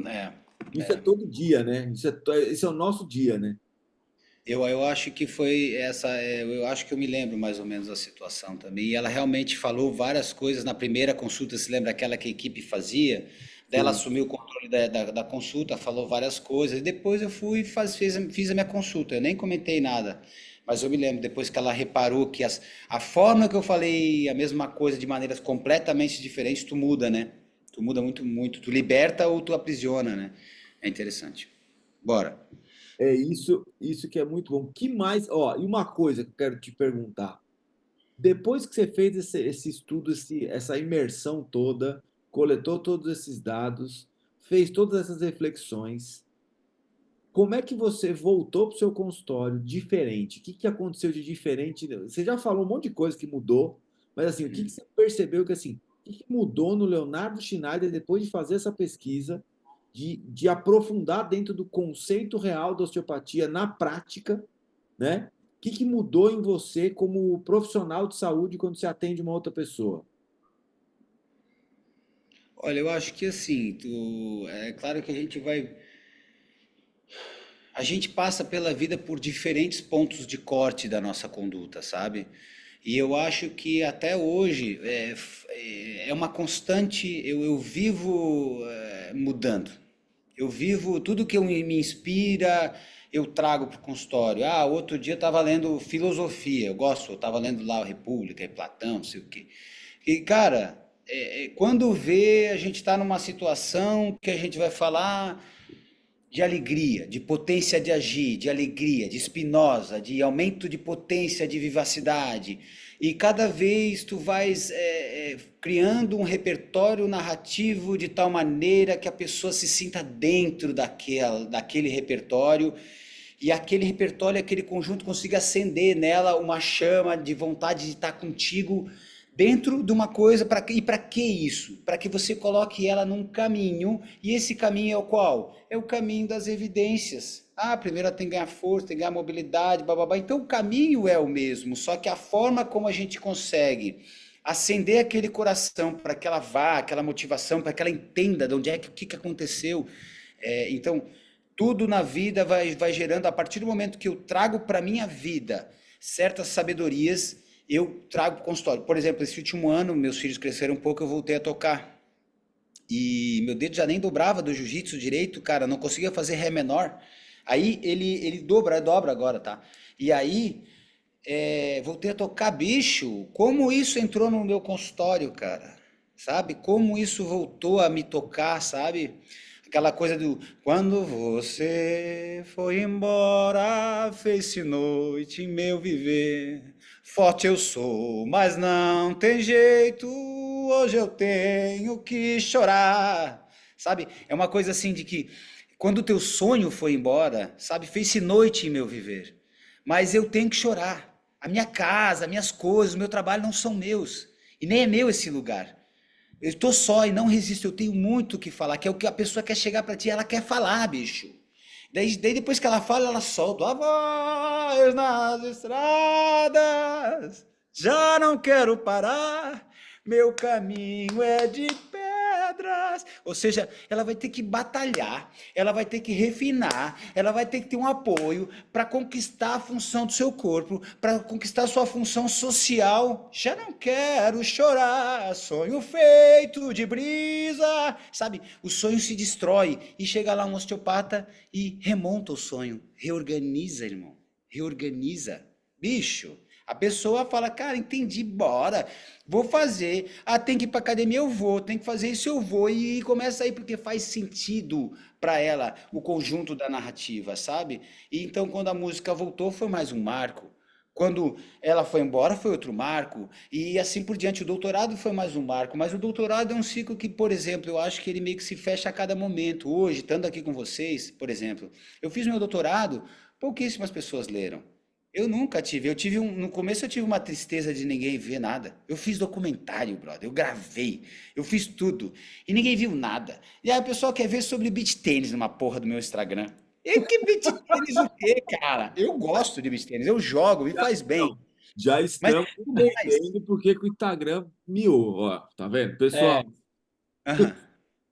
é. Isso é todo dia, né? Isso é o nosso dia, né? Eu acho que foi essa. Eu acho que eu me lembro mais ou menos da situação também. E ela realmente falou várias coisas na primeira consulta. Se lembra aquela que a equipe fazia? Daí ela Sim. assumiu o controle da consulta, falou várias coisas. E depois eu fui e fiz a minha consulta. Eu nem comentei nada. Mas eu me lembro, depois que ela reparou que a forma que eu falei a mesma coisa de maneiras completamente diferentes, tu muda, né? Tu muda muito, muito. Tu liberta ou tu aprisiona, né? É interessante. Bora. É isso que é muito bom. Que mais? Ó, e uma coisa que eu quero te perguntar. Depois que você fez esse estudo, essa imersão toda, coletou todos esses dados, fez todas essas reflexões, como é que você voltou para o seu consultório diferente? O que que aconteceu de diferente? Você já falou um monte de coisa que mudou, mas assim, o que que você percebeu que assim, o que que mudou no Leonardo Schneider depois de fazer essa pesquisa, de aprofundar dentro do conceito real da osteopatia na prática, né? O que que mudou em você como profissional de saúde quando você atende uma outra pessoa? Olha, eu acho que assim, é claro que a gente passa pela vida por diferentes pontos de corte da nossa conduta, sabe? E eu acho que até hoje é uma constante, eu vivo mudando. Eu vivo, tudo que me inspira, eu trago para o consultório. Ah, outro dia eu estava lendo filosofia, eu gosto, eu estava lendo lá a República, e Platão, não sei o quê. E, cara, quando vê, a gente está numa situação que a gente vai falar de alegria, de potência de agir, de alegria, de Spinoza, de aumento de potência, de vivacidade. E cada vez tu vais criando um repertório narrativo de tal maneira que a pessoa se sinta dentro daquele repertório e aquele repertório, aquele conjunto consiga acender nela uma chama de vontade de estar contigo dentro de uma coisa. E para que isso? Para que você coloque ela num caminho, e esse caminho é o qual? É o caminho das evidências. Ah, primeiro ela tem que ganhar força, tem que ganhar mobilidade, bababá. Então o caminho é o mesmo, só que a forma como a gente consegue acender aquele coração para que ela vá, aquela motivação, para que ela entenda de onde é que o que, que aconteceu. Então, tudo na vida vai gerando, a partir do momento que eu trago para a minha vida certas sabedorias, eu trago para o consultório. Por exemplo, esse último ano, meus filhos cresceram um pouco, eu voltei a tocar. E meu dedo já nem dobrava do jiu-jitsu direito, cara, não conseguia fazer ré menor. Aí ele dobra agora, tá? E aí voltei a tocar, bicho. Como isso entrou no meu consultório, cara? Sabe? Como isso voltou a me tocar, sabe? Aquela coisa do quando você foi embora, fez-se noite em meu viver. Forte eu sou, mas não tem jeito. Hoje eu tenho que chorar. Sabe? É uma coisa assim de que quando o teu sonho foi embora, sabe? Fez-se noite em meu viver. Mas eu tenho que chorar. A minha casa, as minhas coisas, o meu trabalho não são meus. E nem é meu esse lugar. Eu estou só e não resisto, eu tenho muito o que falar, que é o que a pessoa quer chegar para ti, ela quer falar, bicho. Daí depois que ela fala, ela solta a voz nas estradas, já não quero parar, meu caminho é de pedras. Ou seja, ela vai ter que batalhar, ela vai ter que refinar, ela vai ter que ter um apoio para conquistar a função do seu corpo, para conquistar a sua função social. Já não quero chorar, sonho feito de brisa. Sabe, o sonho se destrói e chega lá um osteopata e remonta o sonho, reorganiza, irmão, reorganiza. Bicho, a pessoa fala, cara, entendi, bora, vou fazer. Ah, tem que ir pra academia, eu vou. Tem que fazer isso, eu vou. E começa aí porque faz sentido para ela o conjunto da narrativa, sabe? E então quando a música voltou foi mais um marco. Quando ela foi embora foi outro marco. E assim por diante, o doutorado foi mais um marco. Mas o doutorado é um ciclo que, por exemplo, eu acho que ele meio que se fecha a cada momento. Hoje, estando aqui com vocês, por exemplo, eu fiz meu doutorado, pouquíssimas pessoas leram. Eu nunca tive. No começo eu tive uma tristeza de ninguém ver nada. Eu fiz documentário, brother. Eu gravei. Eu fiz tudo. E ninguém viu nada. E aí o pessoal quer ver sobre beach tênis numa porra do meu Instagram. E que beach tênis o quê, cara? Eu gosto de beach tênis. Eu jogo, me Já, faz bem. então, já Mas estamos tudo mais. entendendo porque que o Instagram miou, ó, tá vendo? Pessoal, É, Aham.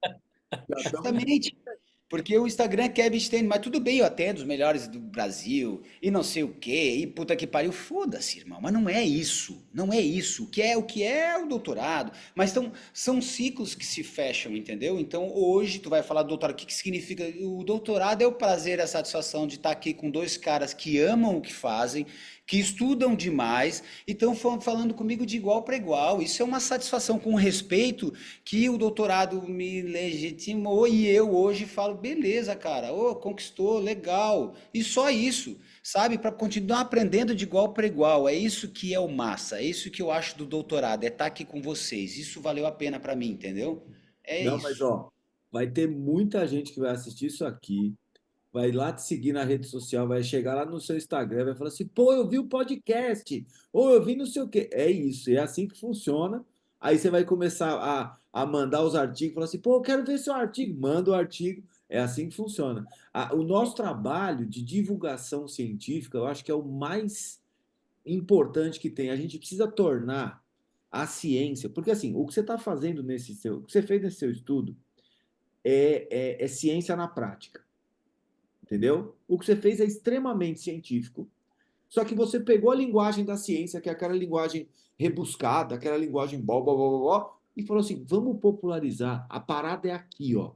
já estamos. Exatamente. Porque o Instagram quer beach tênis, mas tudo bem, eu atendo os melhores do Brasil e não sei o quê, e puta que pariu, foda-se, irmão, mas não é isso, não é isso, o que é o doutorado, mas então, são ciclos que se fecham, entendeu? Então hoje tu vai falar do doutorado, o que que significa? O doutorado é o prazer e a satisfação de estar aqui com dois caras que amam o que fazem, que estudam demais e estão falando comigo de igual para igual. Isso é uma satisfação com respeito que o doutorado me legitimou e eu hoje falo, beleza, cara, ô, conquistou, legal. E só isso, sabe? Para continuar aprendendo de igual para igual. É isso que é o massa, é isso que eu acho do doutorado, é estar aqui com vocês. Isso valeu a pena para mim, entendeu? É Não, mas isso. ó, vai ter muita gente que vai assistir isso aqui, vai lá te seguir na rede social, vai chegar lá no seu Instagram, vai falar assim, pô, eu vi o podcast, ou eu vi não sei o quê. É isso, é assim que funciona. Aí você vai começar a mandar os artigos, falar assim, pô, eu quero ver seu artigo, manda o artigo. É assim que funciona. O nosso trabalho de divulgação científica, eu acho que é o mais importante que tem. A gente precisa tornar a ciência, porque assim, o que você está fazendo o que você fez nesse seu estudo é ciência na prática, entendeu? O que você fez é extremamente científico, só que você pegou a linguagem da ciência, que é aquela linguagem rebuscada, aquela linguagem blá, blá, blá, blá, blá, e falou assim, vamos popularizar, a parada é aqui, ó.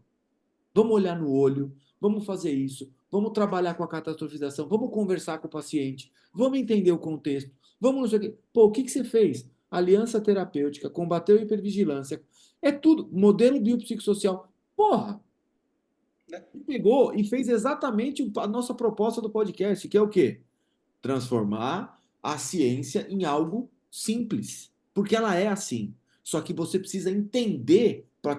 Vamos olhar no olho, vamos fazer isso, vamos trabalhar com a catastrofização, vamos conversar com o paciente, vamos entender o contexto, vamos não sei o quê. Pô, o que que você fez? Aliança terapêutica, combateu a hipervigilância, é tudo, modelo biopsicossocial. Porra, pegou e fez exatamente a nossa proposta do podcast, que é o quê? Transformar a ciência em algo simples, porque ela é assim. Só que você precisa entender para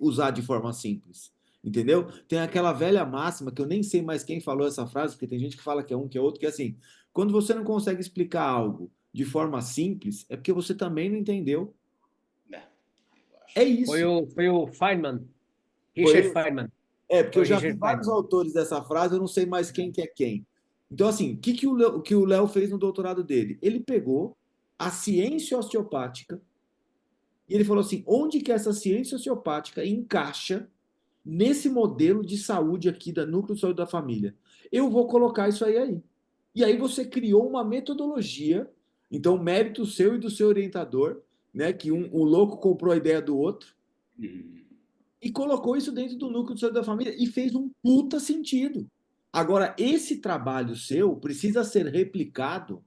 usar de forma simples. Entendeu? Tem aquela velha máxima que eu nem sei mais quem falou essa frase, porque tem gente que fala que é um, que é outro, que é assim: quando você não consegue explicar algo de forma simples, é porque você também não entendeu. É, eu É acho. Foi isso. o Feynman, Richard Foi Feynman. porque Foi eu o já vi Richard vários Feynman. autores dessa frase, eu não sei mais quem que é quem. Então, assim, que o Léo fez no doutorado dele? Ele pegou a ciência osteopática e ele falou assim: onde que essa ciência osteopática encaixa nesse modelo de saúde aqui da núcleo de saúde da família? Eu vou colocar isso aí. E aí você criou uma metodologia, então mérito seu e do seu orientador, né? Que um louco comprou a ideia do outro Uhum. e colocou isso dentro do núcleo de saúde da família e fez um puta sentido. Agora, esse trabalho seu precisa ser replicado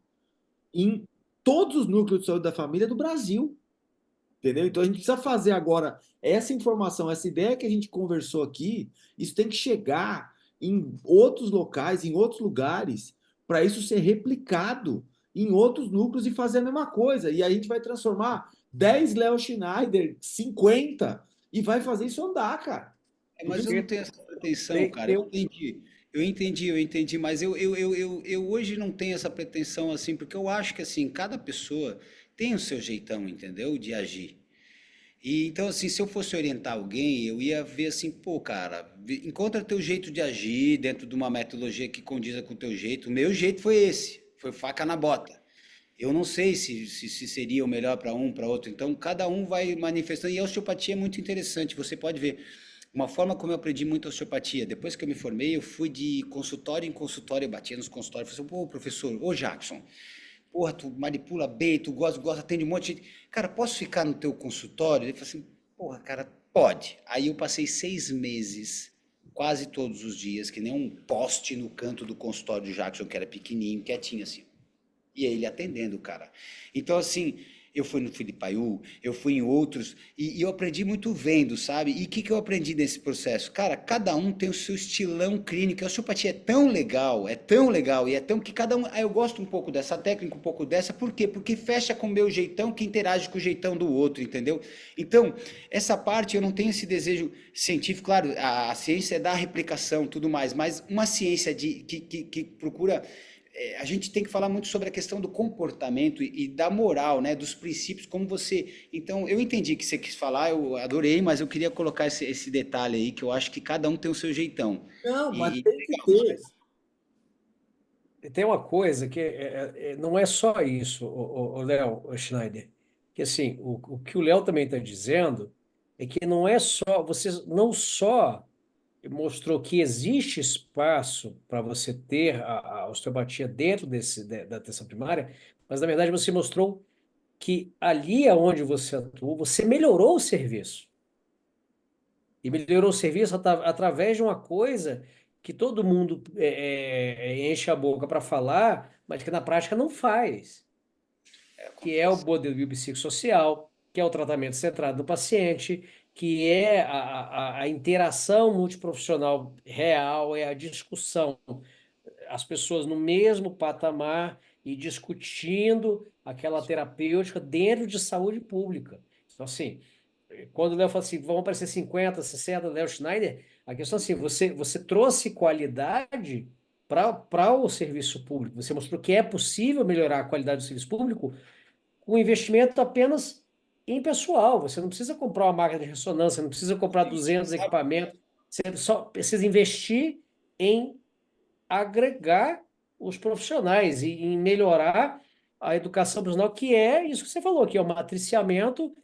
em todos os núcleos de saúde da família do Brasil, entendeu? Então a gente precisa fazer agora essa informação, essa ideia que a gente conversou aqui, isso tem que chegar em outros locais, em outros lugares, para isso ser replicado em outros núcleos e fazer a mesma coisa. E a gente vai transformar 10 Léo Schneider, 50 e vai fazer isso andar, cara. É, Porque mas eu não tenho essa pretensão, Tem, cara. tem Eu um- entendi. Eu entendi, mas eu hoje não tenho essa pretensão assim, porque eu acho que assim, cada pessoa tem o seu jeitão, entendeu? De agir. E então, assim, se eu fosse orientar alguém, eu ia ver assim, pô, cara, encontra teu jeito de agir dentro de uma metodologia que condiza com o teu jeito. O meu jeito foi esse, foi faca na bota. Eu não sei se seria o melhor para um, para outro. Então, cada um vai manifestando. E a osteopatia é muito interessante. Você pode ver uma forma como eu aprendi muito osteopatia. Depois que eu me formei, eu fui de consultório em consultório, eu batia nos consultórios. Falei assim, pô, professor, ô Jackson, porra, tu manipula bem, tu gosta, atende um monte de gente. Cara, posso ficar no teu consultório? Ele falou assim, porra, cara, pode. Aí eu passei 6 meses, quase todos os dias, que nem um poste no canto do consultório do Jackson, que era pequenininho, quietinho assim. E é ele atendendo, cara. Então, assim, eu fui no Filipaiú, eu fui em outros, e eu aprendi muito vendo, sabe? E o que eu aprendi nesse processo? Cara, cada um tem o seu estilão clínico. A osteopatia é tão legal, e é tão que cada um. Ah, eu gosto um pouco dessa técnica, um pouco dessa, por quê? Porque fecha com o meu jeitão que interage com o jeitão do outro, entendeu? Então, essa parte eu não tenho esse desejo científico, claro, a ciência é da replicação, tudo mais, mas uma ciência que procura a gente tem que falar muito sobre a questão do comportamento e da moral, né, dos princípios, como você. Então, eu entendi que você quis falar, eu adorei, mas eu queria colocar esse detalhe aí, que eu acho que cada um tem o seu jeitão. não, mas E tem que legal ter. demais. tem uma coisa que não é só isso, o Léo, o Schneider, que assim, o que o Léo também está dizendo é que não é só, você não só mostrou que existe espaço para você ter a osteopatia dentro da atenção primária, mas na verdade você mostrou que ali aonde você atuou, você melhorou o serviço. E melhorou o serviço através de uma coisa que todo mundo enche a boca para falar, mas que na prática não faz, que é o Acontece. modelo biopsicossocial, que é o tratamento centrado no paciente, que é a interação multiprofissional real, é a discussão, as pessoas no mesmo patamar e discutindo aquela terapêutica dentro de saúde pública. Então, assim, quando o Léo fala assim, vão aparecer 50, 60, Léo Schneider, a questão é assim, você trouxe qualidade para o serviço público, você mostrou que é possível melhorar a qualidade do serviço público com investimento apenas em pessoal. Você não precisa comprar uma máquina de ressonância, não precisa comprar Sim, 200 equipamentos, você só precisa investir em agregar os profissionais e em melhorar a educação profissional, que é isso que você falou, que é o matriciamento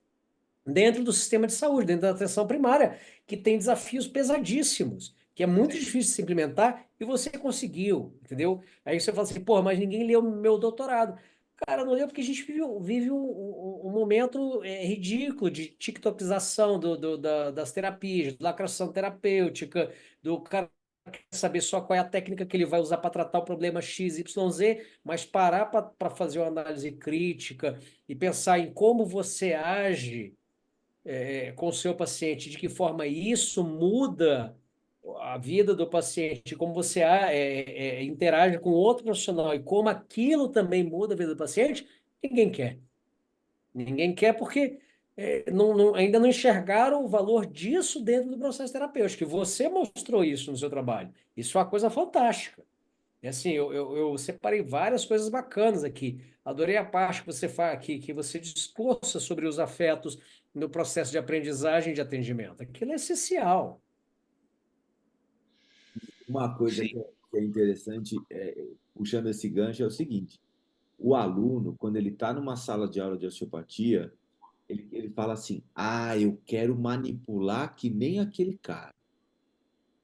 dentro do sistema de saúde, dentro da atenção primária, que tem desafios pesadíssimos, que é muito sim. difícil de se implementar, e você conseguiu, entendeu? Aí você fala assim, pô, mas ninguém leu meu doutorado. Cara, não leu porque a gente vive um momento ridículo de tiktokização das terapias, de lacração terapêutica, do cara saber só qual é a técnica que ele vai usar para tratar o problema X, Y, Z, mas parar para fazer uma análise crítica e pensar em como você age com o seu paciente, de que forma isso muda a vida do paciente, como você interage com outro profissional e como aquilo também muda a vida do paciente, ninguém quer. Ninguém quer porque ainda não enxergaram o valor disso dentro do processo terapêutico, que você mostrou isso no seu trabalho. Isso é uma coisa fantástica. É assim, eu separei várias coisas bacanas aqui. Adorei a parte que você faz aqui, que você discursa sobre os afetos no processo de aprendizagem e de atendimento. Aquilo é essencial. Uma coisa Sim. que é interessante, puxando esse gancho, é o seguinte: o aluno, quando ele está numa sala de aula de osteopatia, ele fala assim: ah, eu quero manipular que nem aquele cara.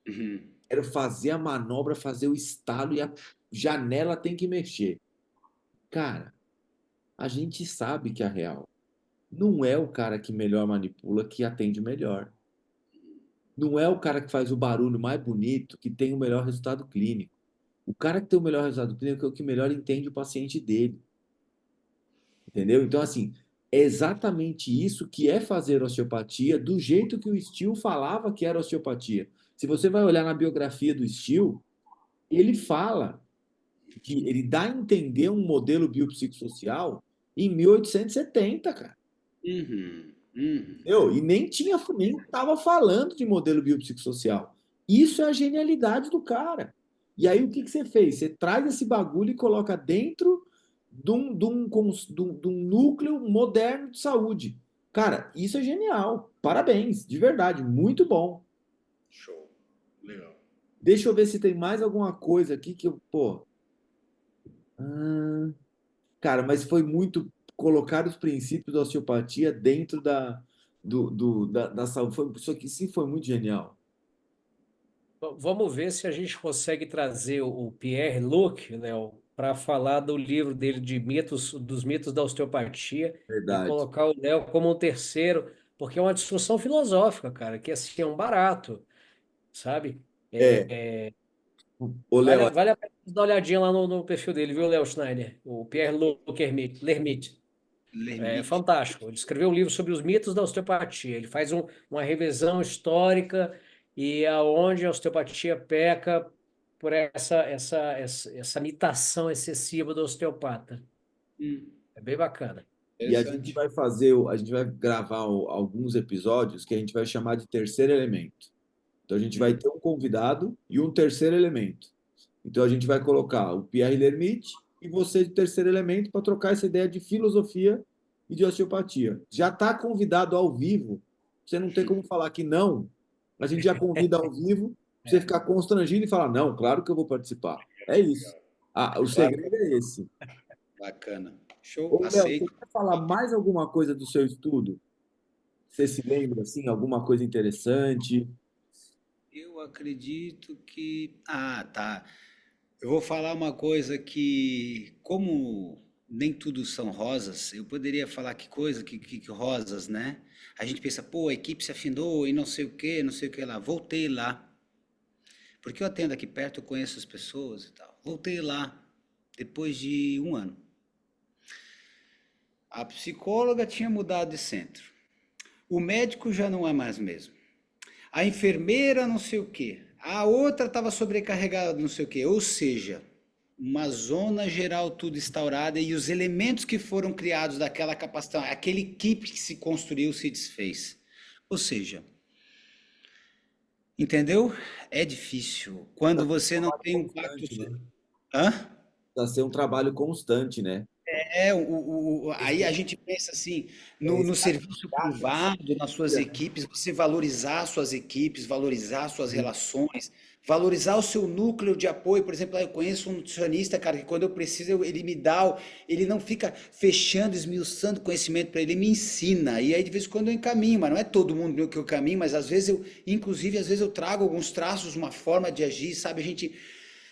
Uhum. Quero fazer a manobra, fazer o estalo e a janela tem que mexer. Cara, a gente sabe que a real não é o cara que melhor manipula que atende melhor. Não é o cara que faz o barulho mais bonito que tem o melhor resultado clínico. O cara que tem o melhor resultado clínico é o que melhor entende o paciente dele. Entendeu? Então, assim, é exatamente isso que é fazer osteopatia do jeito que o Steele falava que era osteopatia. Se você vai olhar na biografia do Steele, ele fala que ele dá a entender um modelo biopsicossocial em 1870, cara. Uhum. Uhum. Entendeu? E nem estava falando de modelo biopsicossocial. Isso é a genialidade do cara. E aí o que você fez? Você traz esse bagulho e coloca dentro de um núcleo moderno de saúde. Cara, isso é genial. Parabéns, de verdade, muito bom. Show. Legal. Deixa eu ver se tem mais alguma coisa aqui que eu, pô. ah, Cara, mas foi muito colocar os princípios da osteopatia dentro da saúde. Isso aqui sim foi muito genial. Vamos ver se a gente consegue trazer o Pierre Luc, Léo, para falar do livro dele de mitos, dos mitos da osteopatia e Verdade. colocar o Léo como um terceiro, porque é uma discussão filosófica, cara, que assim, é um barato, sabe? É, ô Léo, Vale a pena dar uma olhadinha lá no perfil dele, viu, Léo Schneider? O Pierre Luc Lermite. É Lemite. fantástico. Ele escreveu um livro sobre os mitos da osteopatia. Ele faz uma revisão histórica e aonde a osteopatia peca por essa imitação excessiva do osteopata. Hum. É bem bacana. e a gente Interessante. vai a gente vai gravar alguns episódios que a gente vai chamar de terceiro elemento. Então a gente vai Hum. ter um convidado e um terceiro elemento. Então a gente vai colocar o Pierre Lermite e você de terceiro elemento para trocar essa ideia de filosofia e de osteopatia. Já está convidado ao vivo. Você não tem como falar que não. A gente já convida ao vivo, pra você É, ficar constrangido e falar, não, claro que eu vou participar. É isso. O claro. segredo é esse. Bacana. Show. Ô, Léo, você Aceito. quer falar mais alguma coisa do seu estudo? Você se lembra, assim, alguma coisa interessante? Eu acredito que. Ah, tá. Eu vou falar uma coisa que, como nem tudo são rosas, eu poderia falar que coisa, que rosas, né? A gente pensa, pô, a equipe se afinou e não sei o que, não sei o que lá. Voltei lá. Porque eu atendo aqui perto, eu conheço as pessoas e tal. Voltei lá depois de um ano. A psicóloga tinha mudado de centro. O médico já não é mais o mesmo. A enfermeira não sei o quê. A outra estava sobrecarregada não sei o quê. Ou seja, uma zona geral tudo instaurada e os elementos que foram criados daquela capacitação, aquela equipe que se construiu se desfez. Ou seja, entendeu? É difícil. Quando você não tem um pacto... Constante, né? Hã? Precisa ser um trabalho constante, né? Aí a gente pensa assim, É no serviço privado, nas suas equipes, você valorizar suas equipes, valorizar suas relações, valorizar o seu núcleo de apoio. Por exemplo, eu conheço um nutricionista, cara, que quando eu preciso, ele me dá, ele não fica fechando, esmiuçando conhecimento para ele, ele me ensina. E aí de vez em quando eu encaminho, mas não é todo mundo que eu caminho, mas às vezes inclusive, às vezes eu trago alguns traços, uma forma de agir, sabe? A gente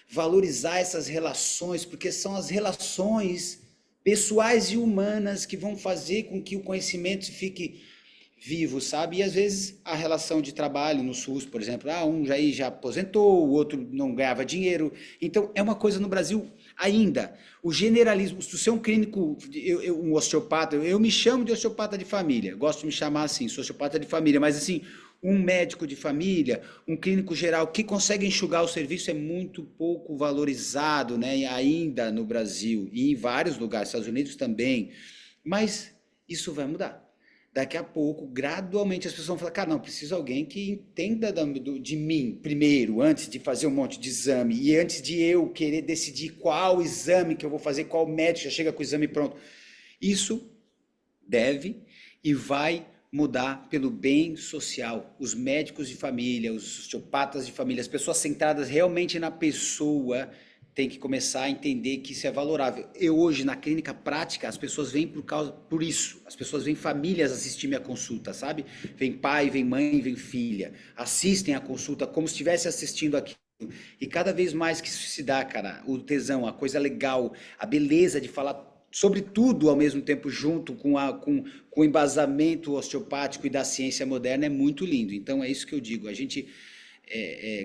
valorizar essas relações, porque são as relações pessoais e humanas que vão fazer com que o conhecimento fique vivo, sabe? E às vezes a relação de trabalho no SUS, por exemplo, um já aposentou, o outro não ganhava dinheiro. Então é uma coisa no Brasil ainda. O generalismo, se você é um clínico, um osteopata, eu me chamo de osteopata de família, gosto de me chamar assim, sou osteopata de família, mas assim, um médico de família, um clínico geral que consegue enxugar o serviço é muito pouco valorizado, né, ainda no Brasil e em vários lugares, Estados Unidos também. Mas isso vai mudar. Daqui a pouco, gradualmente, as pessoas vão falar, cara, não, preciso de alguém que entenda de mim primeiro, antes de fazer um monte de exame, e antes de eu querer decidir qual exame que eu vou fazer, qual médico já chega com o exame pronto. Isso deve e vai mudar pelo bem social. Os médicos de família, os osteopatas de família, as pessoas centradas realmente na pessoa têm que começar a entender que isso é valorável. Eu hoje, na clínica prática, as pessoas vêm por isso. As pessoas vêm famílias assistir minha consulta, sabe? Vem pai, vem mãe, vem filha. Assistem a consulta como se estivesse assistindo aqui. E cada vez mais que isso se dá, cara, o tesão, a coisa legal, a beleza de falar sobre tudo ao mesmo tempo junto com o embasamento osteopático e da ciência moderna é muito lindo. Então é isso que eu digo. A gente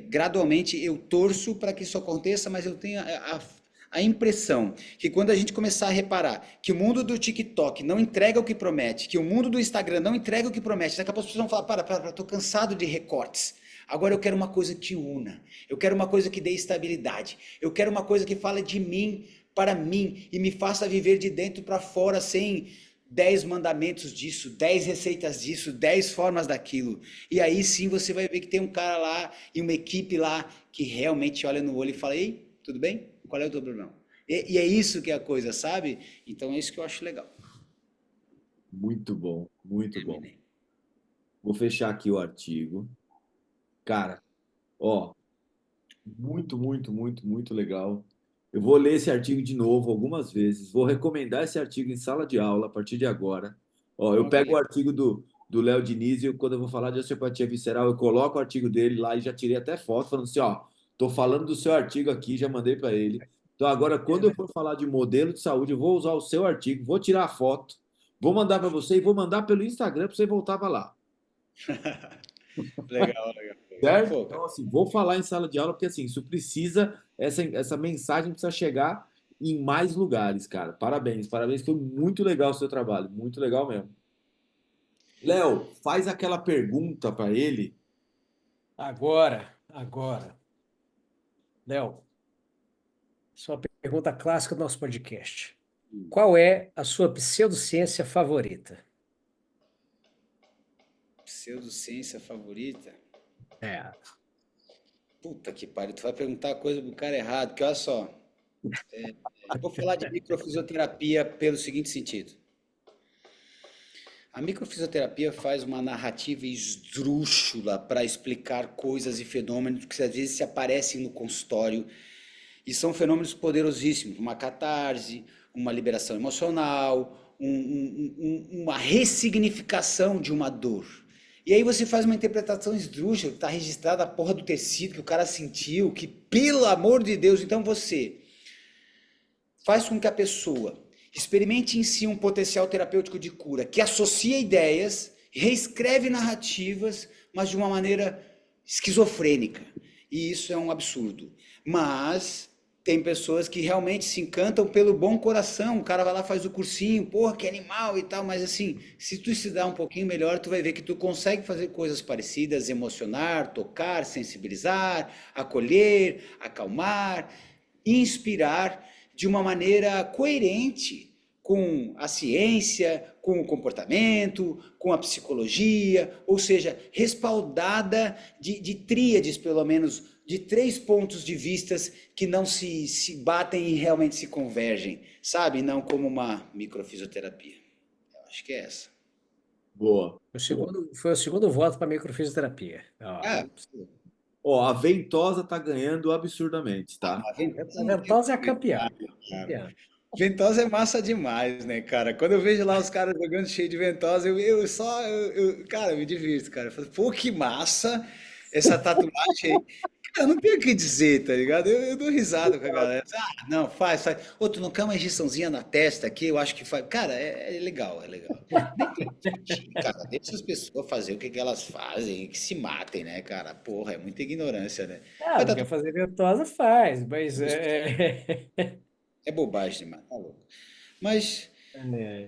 gradualmente eu torço para que isso aconteça, mas eu tenho a impressão que quando a gente começar a reparar que o mundo do TikTok não entrega o que promete, que o mundo do Instagram não entrega o que promete, daqui a pouco as pessoas vão falar, estou cansado de recortes. Agora eu quero uma coisa que una, eu quero uma coisa que dê estabilidade, eu quero uma coisa que fale de mim para mim e me faça viver de dentro para fora sem 10 mandamentos disso, 10 receitas disso, 10 formas daquilo. E aí sim você vai ver que tem um cara lá e uma equipe lá que realmente olha no olho e fala, ei, tudo bem? Qual é o teu problema? E é isso que é a coisa, sabe? Então é isso que eu acho legal. Muito bom, muito bom. Terminei. Vou fechar aqui o artigo. Cara, ó, muito legal. Eu vou ler esse artigo de novo algumas vezes. Vou recomendar esse artigo em sala de aula a partir de agora. Ó, eu pego o Ok. artigo do Léo Diniz e quando eu vou falar de osteopatia visceral, eu coloco o artigo dele lá e já tirei até foto, falando assim, ó, tô falando do seu artigo aqui, já mandei para ele. Então agora, quando eu for falar de modelo de saúde, eu vou usar o seu artigo, vou tirar a foto, vou mandar para você e vou mandar pelo Instagram para você voltar para lá. Legal, legal, legal. Certo? Pô, cara, Então, assim, vou falar em sala de aula, porque assim, isso precisa, essa mensagem precisa chegar em mais lugares, cara. Parabéns, parabéns, foi muito legal o seu trabalho, muito legal mesmo. Léo, faz aquela pergunta para ele. Agora, Léo, sua pergunta clássica do nosso podcast. Qual é a sua pseudociência favorita? pseudociência favorita? É. Puta que pariu, tu vai perguntar coisa pro cara errado, que olha só, eu vou falar de microfisioterapia pelo seguinte sentido. A microfisioterapia faz uma narrativa esdrúxula para explicar coisas e fenômenos que às vezes se aparecem no consultório e são fenômenos poderosíssimos, uma catarse, uma liberação emocional, uma ressignificação de uma dor. E aí você faz uma interpretação esdrúxula, que está registrada a porra do tecido que o cara sentiu, que pelo amor de Deus, então você faz com que a pessoa experimente em si um potencial terapêutico de cura, que associa ideias, reescreve narrativas, mas de uma maneira esquizofrênica. E isso é um absurdo. Mas tem pessoas que realmente se encantam pelo bom coração. O cara vai lá, faz o cursinho, porra, que animal e tal. Mas assim, se tu estudar um pouquinho melhor, tu vai ver que tu consegue fazer coisas parecidas, emocionar, tocar, sensibilizar, acolher, acalmar, inspirar de uma maneira coerente com a ciência, com o comportamento, com a psicologia, ou seja, respaldada de tríades, pelo menos, de três pontos de vistas que não se batem e realmente se convergem, sabe? Não como uma microfisioterapia. Eu acho que é essa. Boa. Foi o segundo voto para microfisioterapia. Ó, Ah, Ó, a Ventosa tá ganhando absurdamente, tá? a a Ventosa não tem o Ventosa que é a campeã. comentar, cara. Campeã. Ventosa é massa demais, né, cara? Quando eu vejo lá os caras jogando cheio de ventosa, cara, eu me divirto, cara. Eu falo, pô, que massa essa tatuagem aí. Cara, eu não tenho o que dizer, tá ligado? Eu dou risada com a galera. Ah, não, faz. Ô, tu não quer uma injeçãozinha na testa aqui? Eu acho que faz. Cara, é legal, é legal. Nem tem que discutir, cara. Deixa as pessoas fazer o que elas fazem, que se matem, né, cara? Porra, é muita ignorância, né? Ah, Mas não tá quer tudo fazer Ventosa, faz, mas é bobagem demais, tá louco. Mas. é,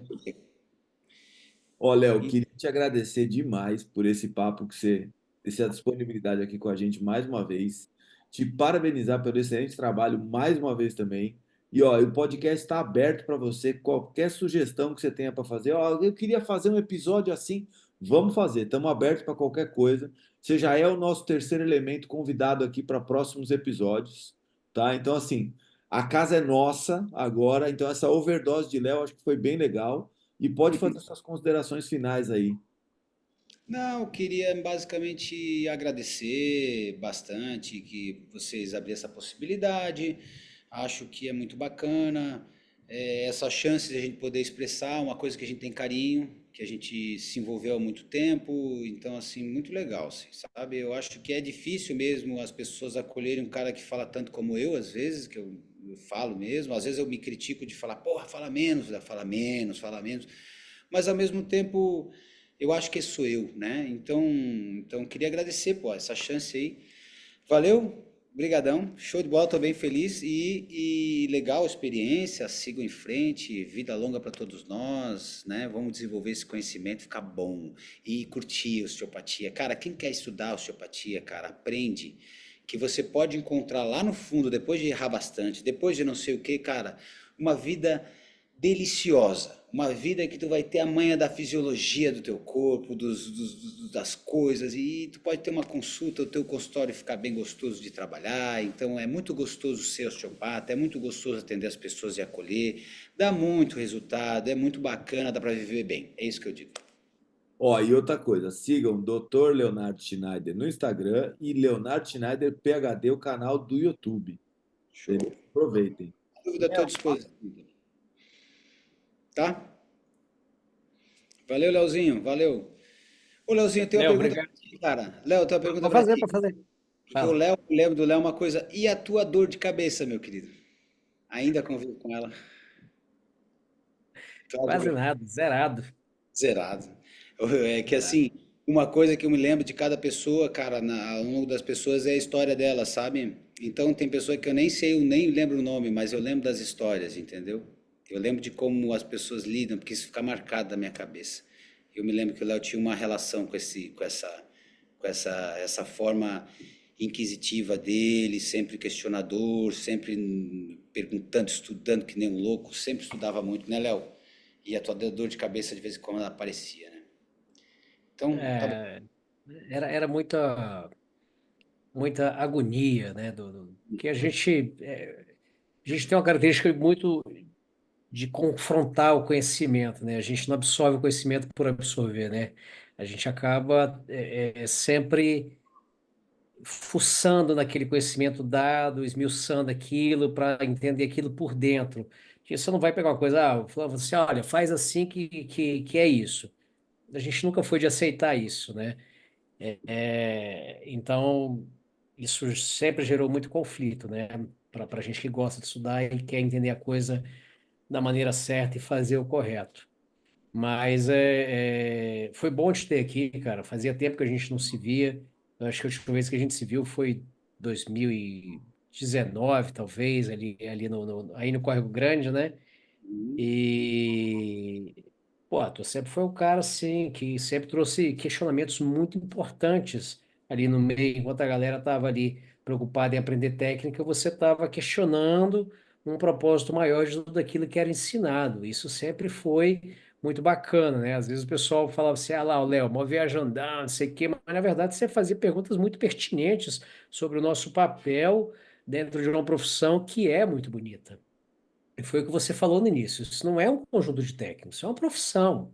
Ó, Léo, e- queria te agradecer demais por esse papo que você, essa disponibilidade aqui com a gente mais uma vez. Te parabenizar pelo excelente trabalho mais uma vez também. E ó, o podcast está aberto para você. Qualquer sugestão que você tenha para fazer, ó, eu queria fazer um episódio assim, vamos fazer. Estamos abertos para qualquer coisa. Você já é o nosso terceiro elemento convidado aqui para próximos episódios, tá? Então assim, a casa é nossa agora. Então essa overdose de Léo acho que foi bem legal. E pode fazer suas considerações finais aí. Não, eu queria basicamente agradecer bastante que vocês abriram essa possibilidade. Acho que é muito bacana essa chance de a gente poder expressar uma coisa que a gente tem carinho, que a gente se envolveu há muito tempo. Então, assim, muito legal, assim, sabe? Eu acho que é difícil mesmo as pessoas acolherem um cara que fala tanto como eu, às vezes, que eu falo mesmo. Às vezes eu me critico de falar, porra, fala menos, fala menos, fala menos. Mas ao mesmo tempo eu acho que sou eu, né? Então queria agradecer, pô, essa chance aí. Valeu, brigadão, show de bola, tô bem feliz e legal a experiência, sigo em frente, vida longa para todos nós, né? Vamos desenvolver esse conhecimento, ficar bom e curtir a osteopatia. Cara, quem quer estudar osteopatia, cara, aprende que você pode encontrar lá no fundo, depois de errar bastante, depois de não sei o que, cara, uma vida deliciosa. Uma vida que tu vai ter a manha da fisiologia do teu corpo, das coisas, e tu pode ter uma consulta, o teu consultório ficar bem gostoso de trabalhar. Então é muito gostoso ser osteopata, é muito gostoso atender as pessoas e acolher, dá muito resultado, é muito bacana, dá para viver bem. É isso que eu digo. Ó, e outra coisa, sigam Dr. Leonardo Schneider no Instagram e Leonardo Schneider PhD, o canal do YouTube. Show. Beleza? Aproveitem. Dúvida à tua disposição, tá? Valeu, Leozinho, valeu. Ô, Leozinho, tem uma Léo, pergunta pra obrigado. ti, cara. Léo, tem uma pergunta Pode pra fazer, ti. pode fazer. Porque o Fala. Léo, eu lembro do Léo uma coisa. E a tua dor de cabeça, meu querido? Ainda convivo com ela. Quase Claro, nada, zerado. zerado. É que Zerado. assim, uma coisa que eu me lembro de cada pessoa, cara, ao longo das pessoas é a história dela, sabe? Então tem pessoa que eu nem sei, eu nem lembro o nome, mas eu lembro das histórias, entendeu? Eu lembro de como as pessoas lidam, porque isso fica marcado na minha cabeça. Eu me lembro que o Léo tinha uma relação com essa forma inquisitiva dele, sempre questionador, sempre perguntando, estudando que nem um louco, sempre estudava muito, né, Léo? E a tua dor de cabeça de vez em quando ela aparecia, né? Então, tá bom. É, era muita agonia, né? Que a gente tem uma característica muito de confrontar o conhecimento, né? A gente não absorve o conhecimento por absorver, né? A gente acaba sempre fuçando naquele conhecimento dado, esmiuçando aquilo para entender aquilo por dentro. Porque você não vai pegar uma coisa, o fulano fala assim, olha, faz assim que é isso. A gente nunca foi de aceitar isso, né? Então, isso sempre gerou muito conflito, né? Para a gente que gosta de estudar e quer entender a coisa da maneira certa e fazer o correto. Mas foi bom te ter aqui, cara. Fazia tempo que a gente não se via. Eu acho que a última vez que a gente se viu foi 2019, talvez, ali aí no Córrego Grande, né? E, pô, tu sempre foi um cara, assim, que sempre trouxe questionamentos muito importantes ali no meio, enquanto a galera tava ali preocupada em aprender técnica, você estava questionando um propósito maior de tudo aquilo que era ensinado. Isso sempre foi muito bacana, né? Às vezes o pessoal falava assim, ah lá, o Léo, mó viajandão, não sei o quê, mas na verdade você fazia perguntas muito pertinentes sobre o nosso papel dentro de uma profissão que é muito bonita. E foi o que você falou no início. Isso não é um conjunto de técnicos, isso é uma profissão,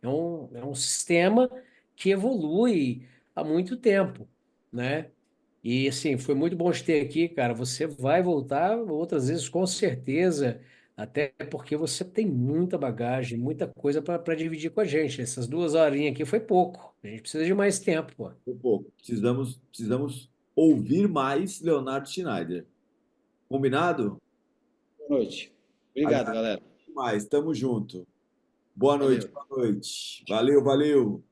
é um sistema que evolui há muito tempo, né? E assim, foi muito bom te ter aqui, cara. Você vai voltar outras vezes, com certeza, até porque você tem muita bagagem, muita coisa para dividir com a gente. Essas 2 horinhas aqui foi pouco. A gente precisa de mais tempo, pô. Pô, precisamos ouvir mais Leonardo Schneider. Combinado? Boa noite. Obrigado, Agradeço galera. mais. Tamo junto. Boa noite, Valeu. boa noite. Valeu, valeu.